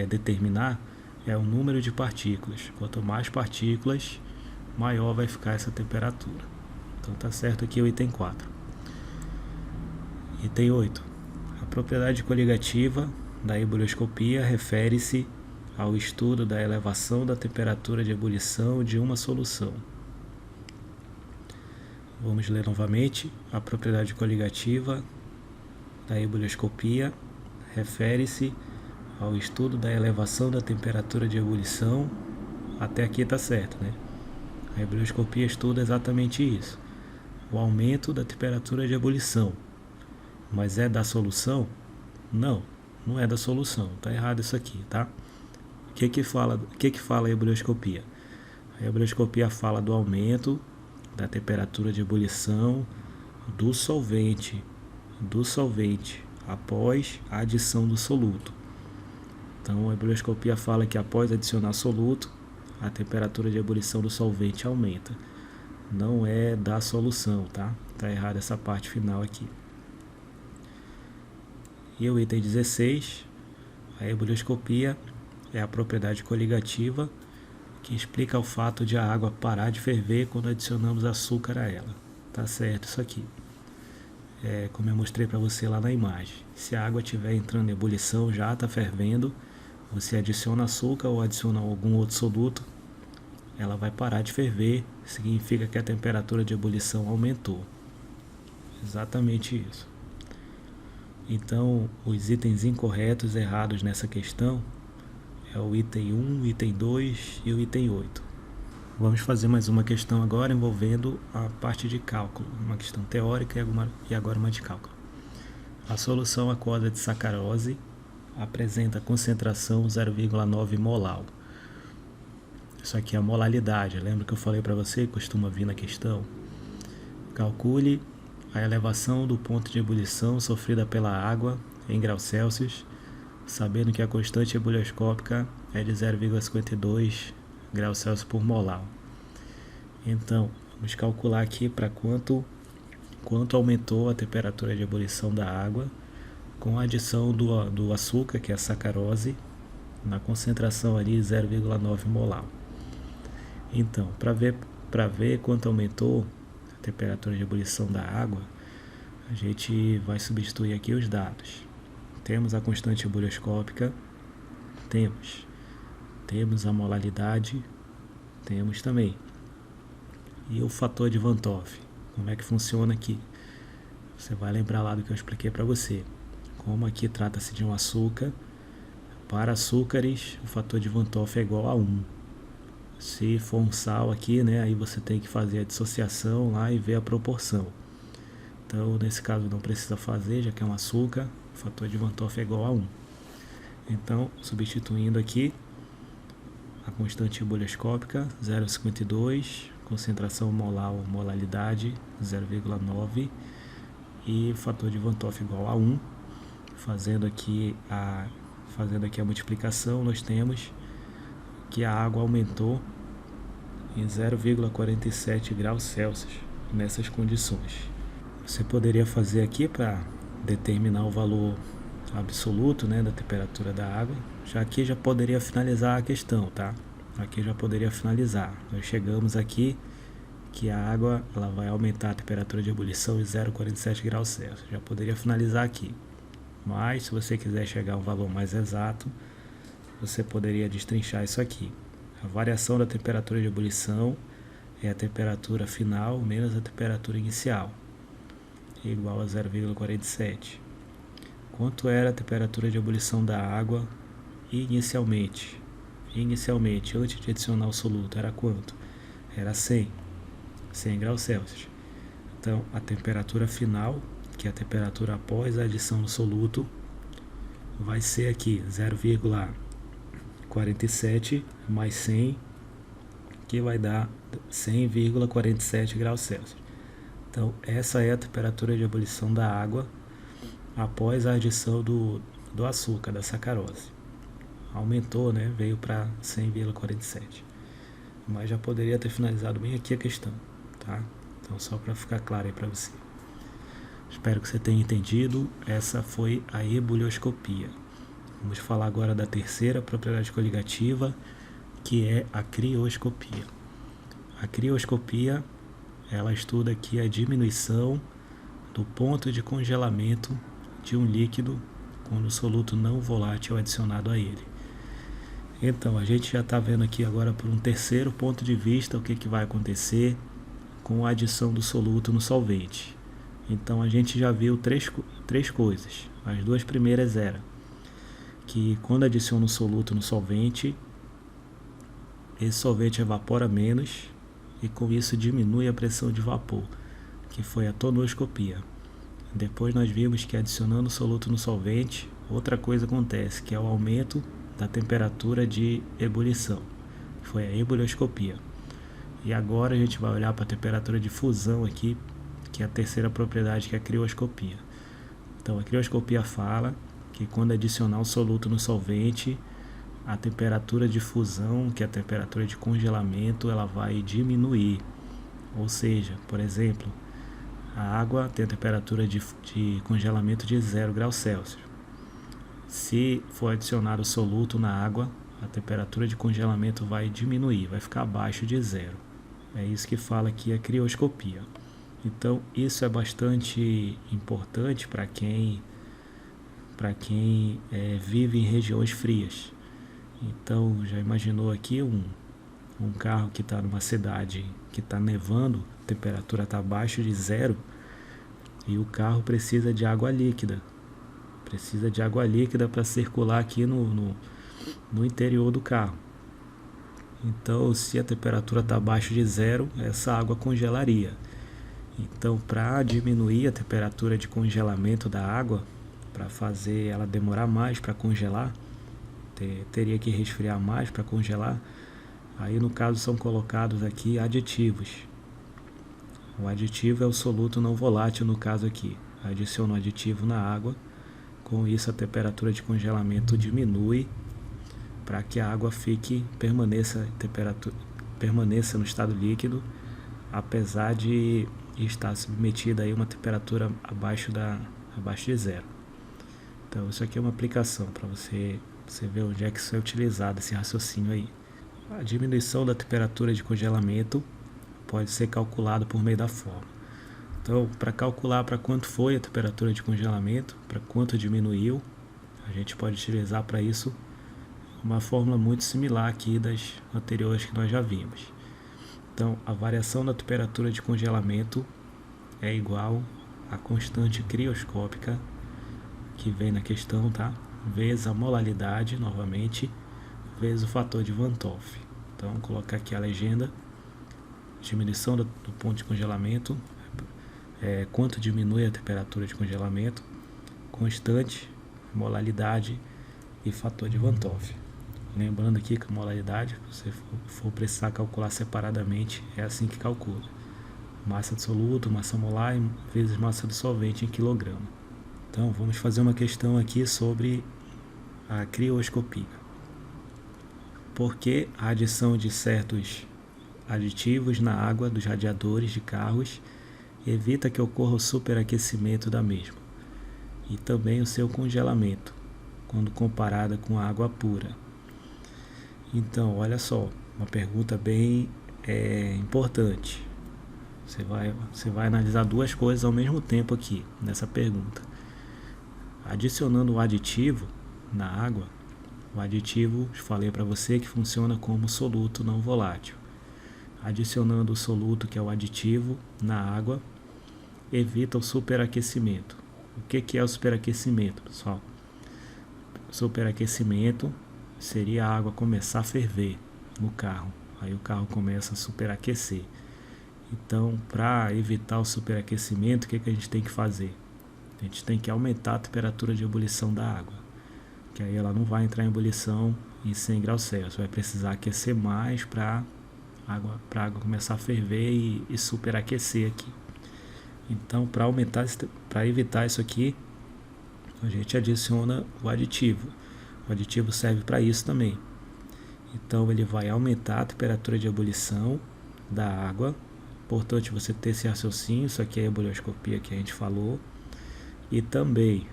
determinar é o número de partículas. Quanto mais partículas, maior vai ficar essa temperatura. Então tá certo aqui o item 4. Item 8. A propriedade coligativa da ebulioscopia refere-se ao estudo da elevação da temperatura de ebulição de uma solução. Vamos ler novamente. A propriedade coligativa da ebulioscopia refere-se ao estudo da elevação da temperatura de ebulição. Até aqui está certo, né? A ebulioscopia estuda exatamente isso. O aumento da temperatura de ebulição. Mas é da solução? Não, não é da solução. Está errado isso aqui, tá? O que fala a ebulioscopia? A ebulioscopia fala do aumento da temperatura de ebulição do solvente após a adição do soluto. Então a ebulioscopia fala que após adicionar soluto, a temperatura de ebulição do solvente aumenta. Não é da solução, tá? Tá errado essa parte final aqui. E o item 16, a ebulioscopia é a propriedade coligativa que explica o fato de a água parar de ferver quando adicionamos açúcar a ela. Tá certo isso aqui. Como eu mostrei para você lá na imagem. Se a água estiver entrando em ebulição, já está fervendo, você adiciona açúcar ou adiciona algum outro soluto, ela vai parar de ferver, significa que a temperatura de ebulição aumentou. Exatamente isso. Então, os itens incorretos, errados nessa questão, é o item 1, o item 2 e o item 8. Vamos fazer mais uma questão agora envolvendo a parte de cálculo, uma questão teórica e agora uma de cálculo. A solução aquosa de sacarose apresenta concentração 0,9 molar. Isso aqui é a molalidade, lembra que eu falei para você, costuma vir na questão? Calcule a elevação do ponto de ebulição sofrida pela água em graus Celsius, sabendo que a constante ebulioscópica é de 0,52 graus Celsius por molar. Então, vamos calcular aqui para quanto aumentou a temperatura de ebulição da água com a adição do açúcar, que é a sacarose, na concentração ali 0,9 molar. Então, para ver quanto aumentou a temperatura de ebulição da água, a gente vai substituir aqui os dados. Temos a constante ebulioscópica, temos a molalidade, temos também. E o fator de Van 't Hoff, como é que funciona aqui? Você vai lembrar lá do que eu expliquei para você. Como aqui trata-se de um açúcar, para açúcares o fator de Van 't Hoff é igual a 1. Se for um sal aqui, né, aí você tem que fazer a dissociação lá e ver a proporção. Então, nesse caso não precisa fazer, já que é um açúcar, o fator de Van 't Hoff é igual a 1. Então, substituindo aqui, a constante ebulioscópica 0,52, concentração molar ou molalidade 0,9 e o fator de Van 't Hoff igual a 1. Fazendo aqui a multiplicação, nós temos que a água aumentou em 0,47 graus Celsius nessas condições. Você poderia fazer aqui para determinar o valor absoluto, né, da temperatura da água. Aqui já poderia finalizar a questão, tá? Aqui já poderia finalizar. Nós chegamos aqui que a água ela vai aumentar a temperatura de ebulição em 0,47 graus Celsius. Já poderia finalizar aqui. Mas se você quiser chegar a um valor mais exato, você poderia destrinchar isso aqui. A variação da temperatura de ebulição é a temperatura final menos a temperatura inicial, igual a 0,47. Quanto era a temperatura de ebulição da água inicialmente? Inicialmente, antes de adicionar o soluto, era quanto? Era 100 graus Celsius. Então, a temperatura final, que é a temperatura após a adição do soluto, vai ser aqui 0,47 mais 100, que vai dar 100,47 graus Celsius. Então, essa é a temperatura de ebulição da água após a adição do açúcar, da sacarose. Aumentou, né? Veio para 100,47. Mas já poderia ter finalizado bem aqui a questão, tá? Então, só para ficar claro aí para você. Espero que você tenha entendido. Essa foi a ebulioscopia. Vamos falar agora da terceira propriedade coligativa, que é a crioscopia. A crioscopia, ela estuda aqui a diminuição do ponto de congelamento de um líquido quando o soluto não volátil é adicionado a ele. Então, a gente já está vendo aqui agora por um terceiro ponto de vista o que vai acontecer com a adição do soluto no solvente. Então, a gente já viu três coisas. As duas primeiras eram que quando adiciona o soluto no solvente, esse solvente evapora menos e com isso diminui a pressão de vapor, que foi a tonoscopia. Depois nós vimos que adicionando o soluto no solvente, outra coisa acontece, que é o aumento da temperatura de ebulição, que foi a ebulioscopia. E agora a gente vai olhar para a temperatura de fusão aqui, que é a terceira propriedade, que é a crioscopia. Então a crioscopia fala que quando adicionar o soluto no solvente, a temperatura de fusão, que é a temperatura de congelamento, ela vai diminuir. Ou seja, por exemplo, a água tem a temperatura de congelamento de 0 graus Celsius. Se for adicionado o soluto na água, a temperatura de congelamento vai diminuir, vai ficar abaixo de 0. É isso que fala aqui a crioscopia. Então, isso é bastante importante para quem vive em regiões frias. Então, já imaginou aqui um carro que está numa cidade que está nevando, a temperatura está abaixo de 0 e o carro precisa de água líquida. Precisa de água líquida para circular aqui no interior do carro. Então, se a temperatura está abaixo de 0, essa água congelaria. Então, para diminuir a temperatura de congelamento da água, para fazer ela demorar mais para congelar, teria que resfriar mais para congelar. Aí no caso são colocados aqui aditivos. O aditivo é o soluto não volátil no caso aqui. Adiciona o aditivo na água, com isso a temperatura de congelamento diminui para que a água permaneça no estado líquido, apesar de estar submetida a uma temperatura abaixo de 0. Então isso aqui é uma aplicação para você ver onde é que isso é utilizado, esse raciocínio aí. A diminuição da temperatura de congelamento pode ser calculada por meio da fórmula. Então, para calcular para quanto foi a temperatura de congelamento, para quanto diminuiu, a gente pode utilizar para isso uma fórmula muito similar aqui das anteriores que nós já vimos. Então, a variação da temperatura de congelamento é igual à constante crioscópica que vem na questão, tá? Vezes a molaridade, novamente, vezes o fator de Van Toff. Então, vou colocar aqui a legenda. Diminuição do ponto de congelamento, quanto diminui a temperatura de congelamento, constante, molaridade e fator de Van Toff. Lembrando aqui que a molaridade, se você for precisar calcular separadamente, é assim que calcula. Massa de soluto, massa molar vezes massa do solvente em quilograma. Então, vamos fazer uma questão aqui sobre a crioscopia. Por que a adição de certos aditivos na água dos radiadores de carros evita que ocorra o superaquecimento da mesma e também o seu congelamento, quando comparada com a água pura? Então, olha só, uma pergunta bem importante. Você vai analisar duas coisas ao mesmo tempo aqui, nessa pergunta. Adicionando o aditivo na água, o aditivo, falei para você que funciona como soluto não volátil. adicionando o soluto, que é o aditivo, na água, evita o superaquecimento. O que é o superaquecimento, pessoal? Superaquecimento seria a água começar a ferver no carro. Aí o carro começa a superaquecer. Então, para evitar o superaquecimento, o que a gente tem que fazer? A gente tem que aumentar a temperatura de ebulição da água, que aí ela não vai entrar em ebulição em 100 graus Celsius. Vai precisar aquecer mais para a água começar a ferver e superaquecer aqui. Então, para evitar isso aqui, a gente adiciona o aditivo. O aditivo serve para isso também. Então, ele vai aumentar a temperatura de ebulição da água. Importante você ter esse raciocínio. Isso aqui é a ebullioscopia que a gente falou. E também,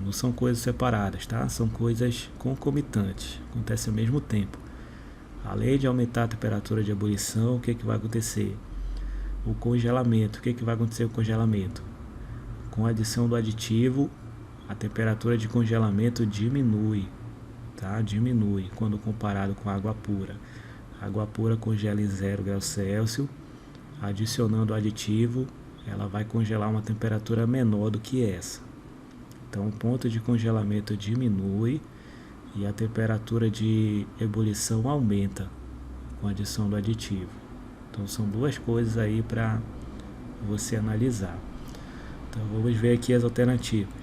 não são coisas separadas, tá? São coisas concomitantes, acontecem ao mesmo tempo. Além de aumentar a temperatura de ebulição, o que vai acontecer? O congelamento. O que vai acontecer com o congelamento? Com a adição do aditivo, a temperatura de congelamento diminui, tá? Diminui quando comparado com a água pura. A água pura congela em 0 graus Celsius, adicionando o aditivo, ela vai congelar uma temperatura menor do que essa. Então o ponto de congelamento diminui e a temperatura de ebulição aumenta com a adição do aditivo. Então são duas coisas aí para você analisar. Então vamos ver aqui as alternativas.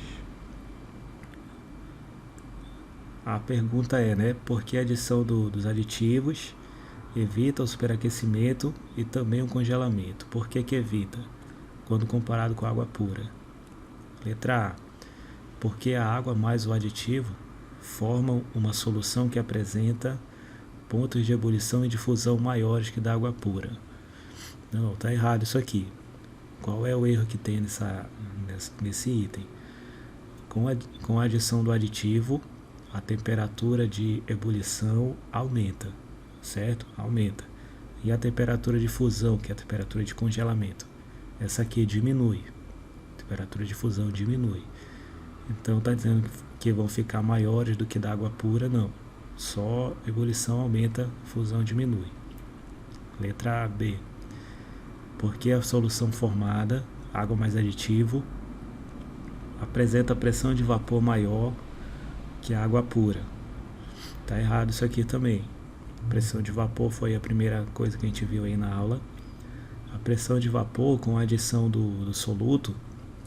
A pergunta é, né, por que a adição dos aditivos evita o superaquecimento e também o congelamento? Por que evita quando comparado com a água pura? Letra A, porque a água mais o aditivo formam uma solução que apresenta pontos de ebulição e difusão maiores que da água pura. Não, está errado isso aqui. Qual é o erro que tem nesse item? Com a adição do aditivo, a temperatura de ebulição aumenta, certo? Aumenta. E a temperatura de fusão, que é a temperatura de congelamento, essa aqui diminui. A temperatura de fusão diminui. Então está dizendo que vão ficar maiores do que da água pura? Não. Só ebulição aumenta, fusão diminui. Letra B. Porque a solução formada, água mais aditivo, apresenta pressão de vapor maior que a água pura. Está errado isso aqui também. Pressão de vapor foi a primeira coisa que a gente viu aí na aula. A pressão de vapor, com a adição do soluto,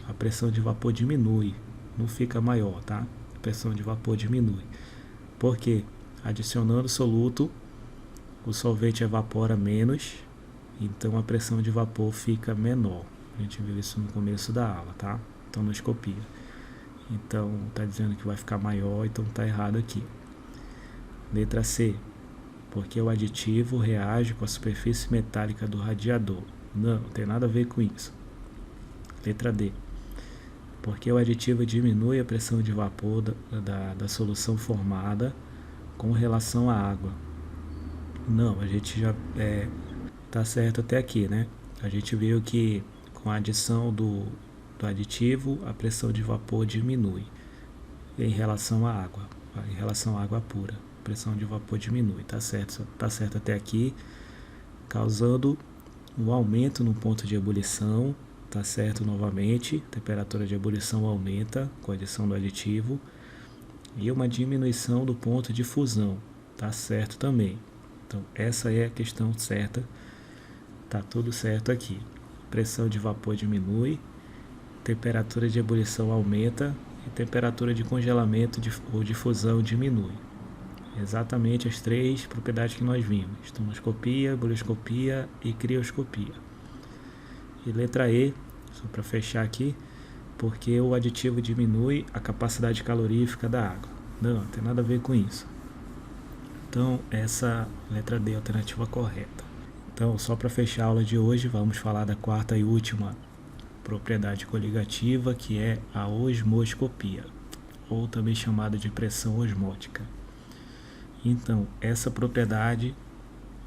a pressão de vapor diminui, não fica maior, tá? A pressão de vapor diminui. Por quê? Adicionando soluto, o solvente evapora menos, então a pressão de vapor fica menor. A gente viu isso no começo da aula, tá? Tonoscopia. Então, está dizendo que vai ficar maior, então está errado aqui. Letra C. Porque o aditivo reage com a superfície metálica do radiador. Não tem nada a ver com isso. Letra D. Porque o aditivo diminui a pressão de vapor da solução formada com relação à água. Não, a gente já está certo até aqui, né? A gente viu que com a adição do aditivo, a pressão de vapor diminui em relação à água. Em relação à água pura, a pressão de vapor diminui. Tá certo até aqui, causando um aumento no ponto de ebulição. Tá certo novamente, a temperatura de ebulição aumenta com a adição do aditivo. E uma diminuição do ponto de fusão. Tá certo também. Então essa é a questão certa. Tá tudo certo aqui. Pressão de vapor diminui, temperatura de ebulição aumenta e temperatura de congelamento ou de fusão diminui. Exatamente as três propriedades que nós vimos: tonoscopia, ebullioscopia e crioscopia. E letra E, só para fechar aqui, porque o aditivo diminui a capacidade calorífica da água. Não tem nada a ver com isso. Então essa letra D é a alternativa correta. Então, só para fechar a aula de hoje, vamos falar da quarta e última propriedade coligativa, que é a osmoscopia, ou também chamada de pressão osmótica. Então, essa propriedade,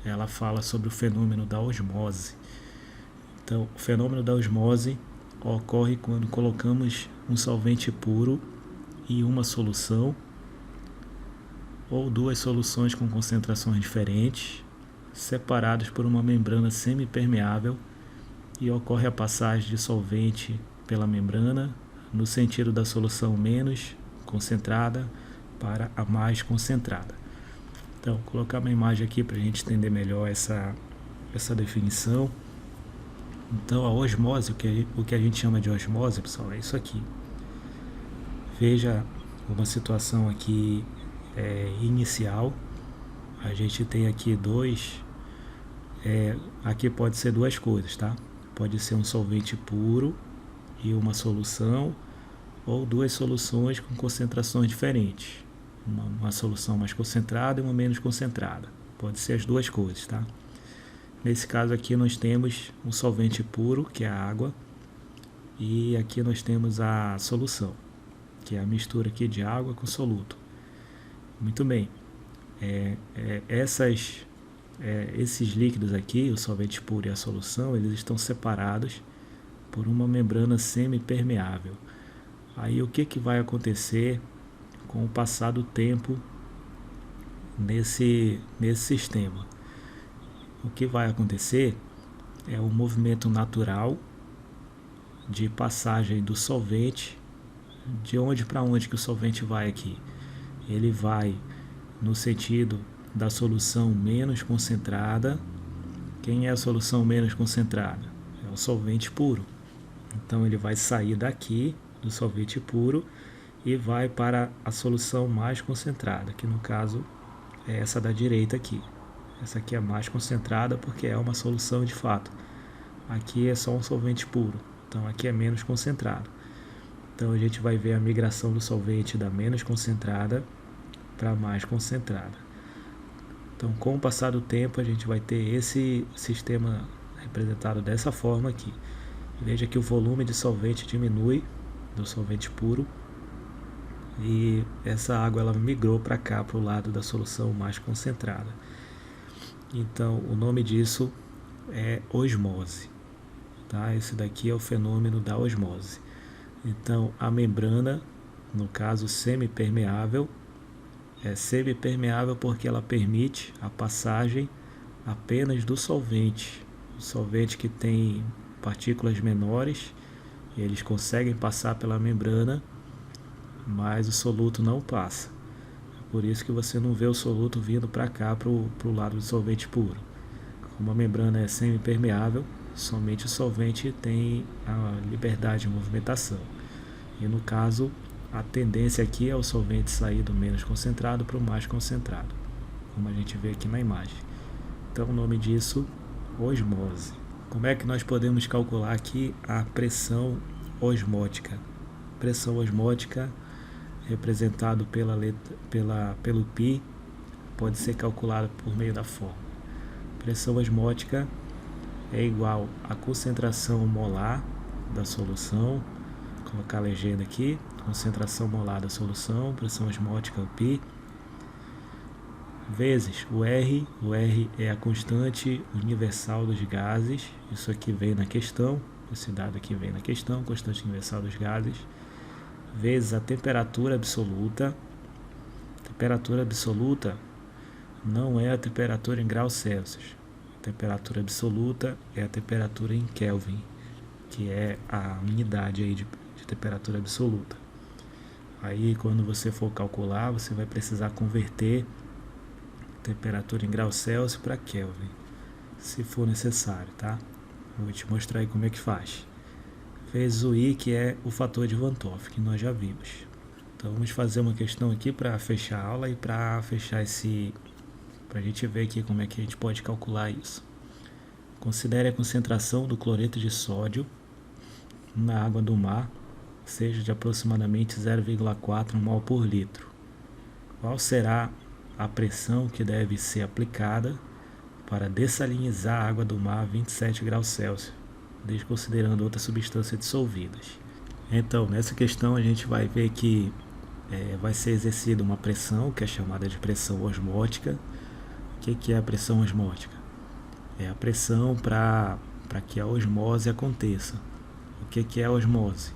ela fala sobre o fenômeno da osmose. Então, o fenômeno da osmose ocorre quando colocamos um solvente puro em uma solução, ou duas soluções com concentrações diferentes, separados por uma membrana semipermeável e ocorre a passagem de solvente pela membrana no sentido da solução menos concentrada para a mais concentrada. Então, vou colocar uma imagem aqui para a gente entender melhor essa definição. Então, a osmose, o que a gente chama de osmose, pessoal, é isso aqui. Veja uma situação aqui inicial. A gente tem aqui aqui pode ser duas coisas, tá? Pode ser um solvente puro e uma solução, ou duas soluções com concentrações diferentes. Uma solução mais concentrada e uma menos concentrada. Pode ser as duas coisas, tá? Nesse caso aqui nós temos um solvente puro, que é a água, e aqui nós temos a solução, que é a mistura aqui de água com soluto. Muito bem. Esses líquidos aqui, o solvente puro e a solução, eles estão separados por uma membrana semipermeável. Aí o que vai acontecer com o passar do tempo nesse sistema? O que vai acontecer é um movimento natural de passagem do solvente. De onde para onde que o solvente vai aqui? Ele vai no sentido da solução menos concentrada. Quem é a solução menos concentrada? É o solvente puro. Então ele vai sair daqui do solvente puro e vai para a solução mais concentrada, que no caso é essa da direita aqui. Essa aqui é mais concentrada porque é uma solução de fato. Aqui é só um solvente puro, então aqui é menos concentrado. Então a gente vai ver a migração do solvente da menos concentrada para a mais concentrada. Então, com o passar do tempo, a gente vai ter esse sistema representado dessa forma aqui. Veja que o volume de solvente diminui do solvente puro e essa água ela migrou para cá, para o lado da solução mais concentrada. Então, o nome disso é osmose. Tá? Esse daqui é o fenômeno da osmose. Então, a membrana, no caso semipermeável, é semipermeável porque ela permite a passagem apenas do solvente. O solvente que tem partículas menores, eles conseguem passar pela membrana, mas o soluto não passa. Por isso que você não vê o soluto vindo para cá, para o lado do solvente puro. Como a membrana é semipermeável, somente o solvente tem a liberdade de movimentação. E no caso, a tendência aqui é o solvente sair do menos concentrado para o mais concentrado, como a gente vê aqui na imagem. Então o nome disso, osmose. Como é que nós podemos calcular aqui a pressão osmótica? Pressão osmótica, representado pelo π, pode ser calculado por meio da fórmula. Pressão osmótica é igual à concentração molar da solução. Vou colocar a legenda aqui. Concentração molar da solução, pressão osmótica, o π, vezes o R. O R é a constante universal dos gases. Isso aqui vem na questão. Esse dado aqui vem na questão, constante universal dos gases, vezes a temperatura absoluta. Temperatura absoluta não é a temperatura em graus Celsius. A temperatura absoluta é a temperatura em Kelvin, que é a unidade aí de temperatura absoluta. Aí quando você for calcular, você vai precisar converter temperatura em graus Celsius para Kelvin, se for necessário, tá? Vou te mostrar aí como é que faz. Vezes o I, que é o fator de Van 't Hoff, que nós já vimos. Então vamos fazer uma questão aqui para fechar a aula e para fechar para a gente ver aqui como é que a gente pode calcular isso. Considere a concentração do cloreto de sódio na água do mar seja de aproximadamente 0,4 mol por litro. Qual será a pressão que deve ser aplicada para dessalinizar a água do mar a 27 graus Celsius, desconsiderando outras substâncias dissolvidas? Então, nessa questão a gente vai ver que vai ser exercida uma pressão, que é chamada de pressão osmótica. O que é a pressão osmótica? É a pressão para que a osmose aconteça. O que é a osmose?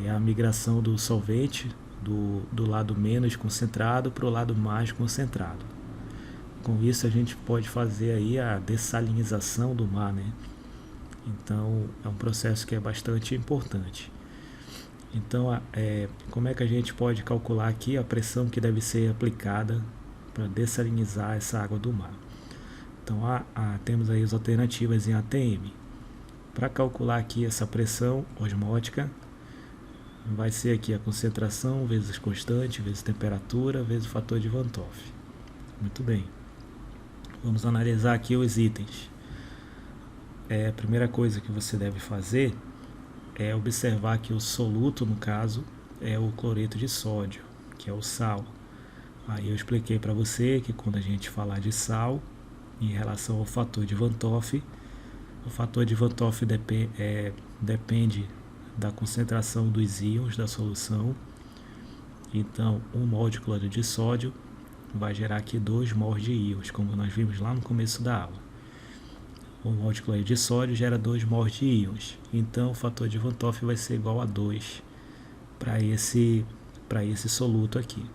É a migração do solvente do lado menos concentrado para o lado mais concentrado. Com isso a gente pode fazer aí a dessalinização do mar, né? Então é um processo que é bastante importante. Então, como é que a gente pode calcular aqui a pressão que deve ser aplicada para dessalinizar essa água do mar? Então, temos aí as alternativas em ATM. Para calcular aqui essa pressão osmótica, vai ser aqui a concentração vezes constante, vezes temperatura, vezes o fator de Van 't Hoff. Muito bem. Vamos analisar aqui os itens. A primeira coisa que você deve fazer é observar que o soluto, no caso, é o cloreto de sódio, que é o sal. Aí eu expliquei para você que quando a gente falar de sal, em relação ao fator de Van 't Hoff, o fator de Van 't Hoff depende da concentração dos íons da solução. Então, 1 mol de cloreto de sódio vai gerar aqui 2 mols de íons, como nós vimos lá no começo da aula. 1 mol de cloreto de sódio gera 2 mols de íons. Então, o fator de Van 't Hoff vai ser igual a 2 para esse soluto aqui.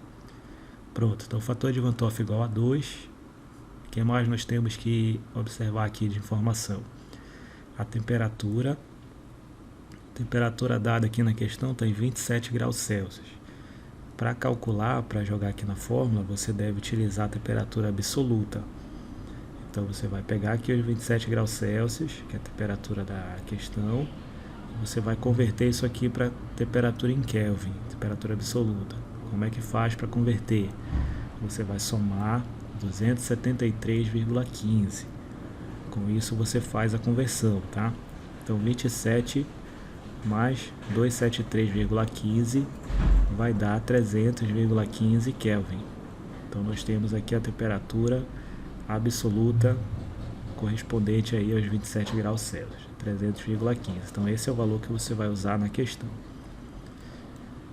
Pronto, então o fator de Van 't Hoff igual a 2. O que mais nós temos que observar aqui de informação? A temperatura dada aqui na questão está em 27 graus Celsius. Para calcular, para jogar aqui na fórmula, você deve utilizar a temperatura absoluta. Então você vai pegar aqui os 27 graus Celsius, que é a temperatura da questão, e você vai converter isso aqui para temperatura em Kelvin, temperatura absoluta. Como é que faz para converter? Você vai somar 273,15. Com isso você faz a conversão, tá? Então 27 mais 273,15 vai dar 300,15 Kelvin. Então nós temos aqui a temperatura absoluta correspondente aí aos 27 graus Celsius, 300,15. Então esse é o valor que você vai usar na questão.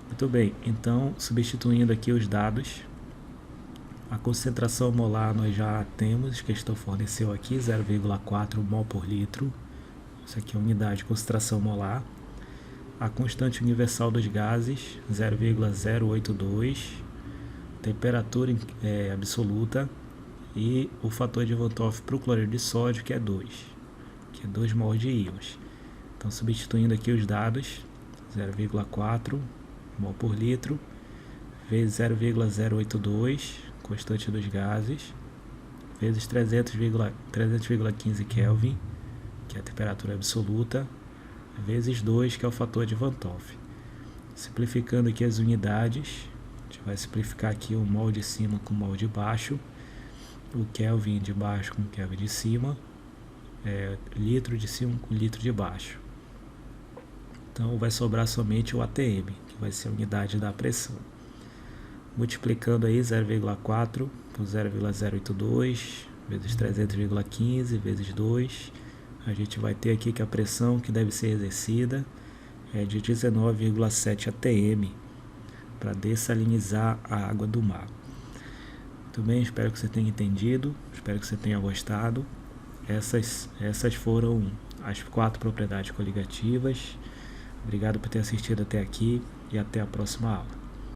Muito bem, então substituindo aqui os dados, a concentração molar nós já temos, a questão forneceu aqui 0,4 mol por litro. Isso aqui é a unidade de concentração molar. A constante universal dos gases 0,082, temperatura absoluta, e o fator de Van 't Hoff para o cloreto de sódio, que é 2 mols de íons. Então, substituindo aqui os dados, 0,4 mol por litro, vezes 0,082, constante dos gases, vezes 300,15 Kelvin, que é a temperatura absoluta, vezes 2, que é o fator de Van 't Hoff. Simplificando aqui as unidades, a gente vai simplificar aqui o mol de cima com o mol de baixo, o Kelvin de baixo com o Kelvin de cima, litro de cima com litro de baixo. Então vai sobrar somente o ATM, que vai ser a unidade da pressão. Multiplicando aí 0,4 por 0,082 vezes 300,15 vezes 2, a gente vai ter aqui que a pressão que deve ser exercida é de 19,7 ATM para dessalinizar a água do mar. Muito bem, espero que você tenha entendido, espero que você tenha gostado. Essas foram as 4 propriedades coligativas. Obrigado por ter assistido até aqui e até a próxima aula.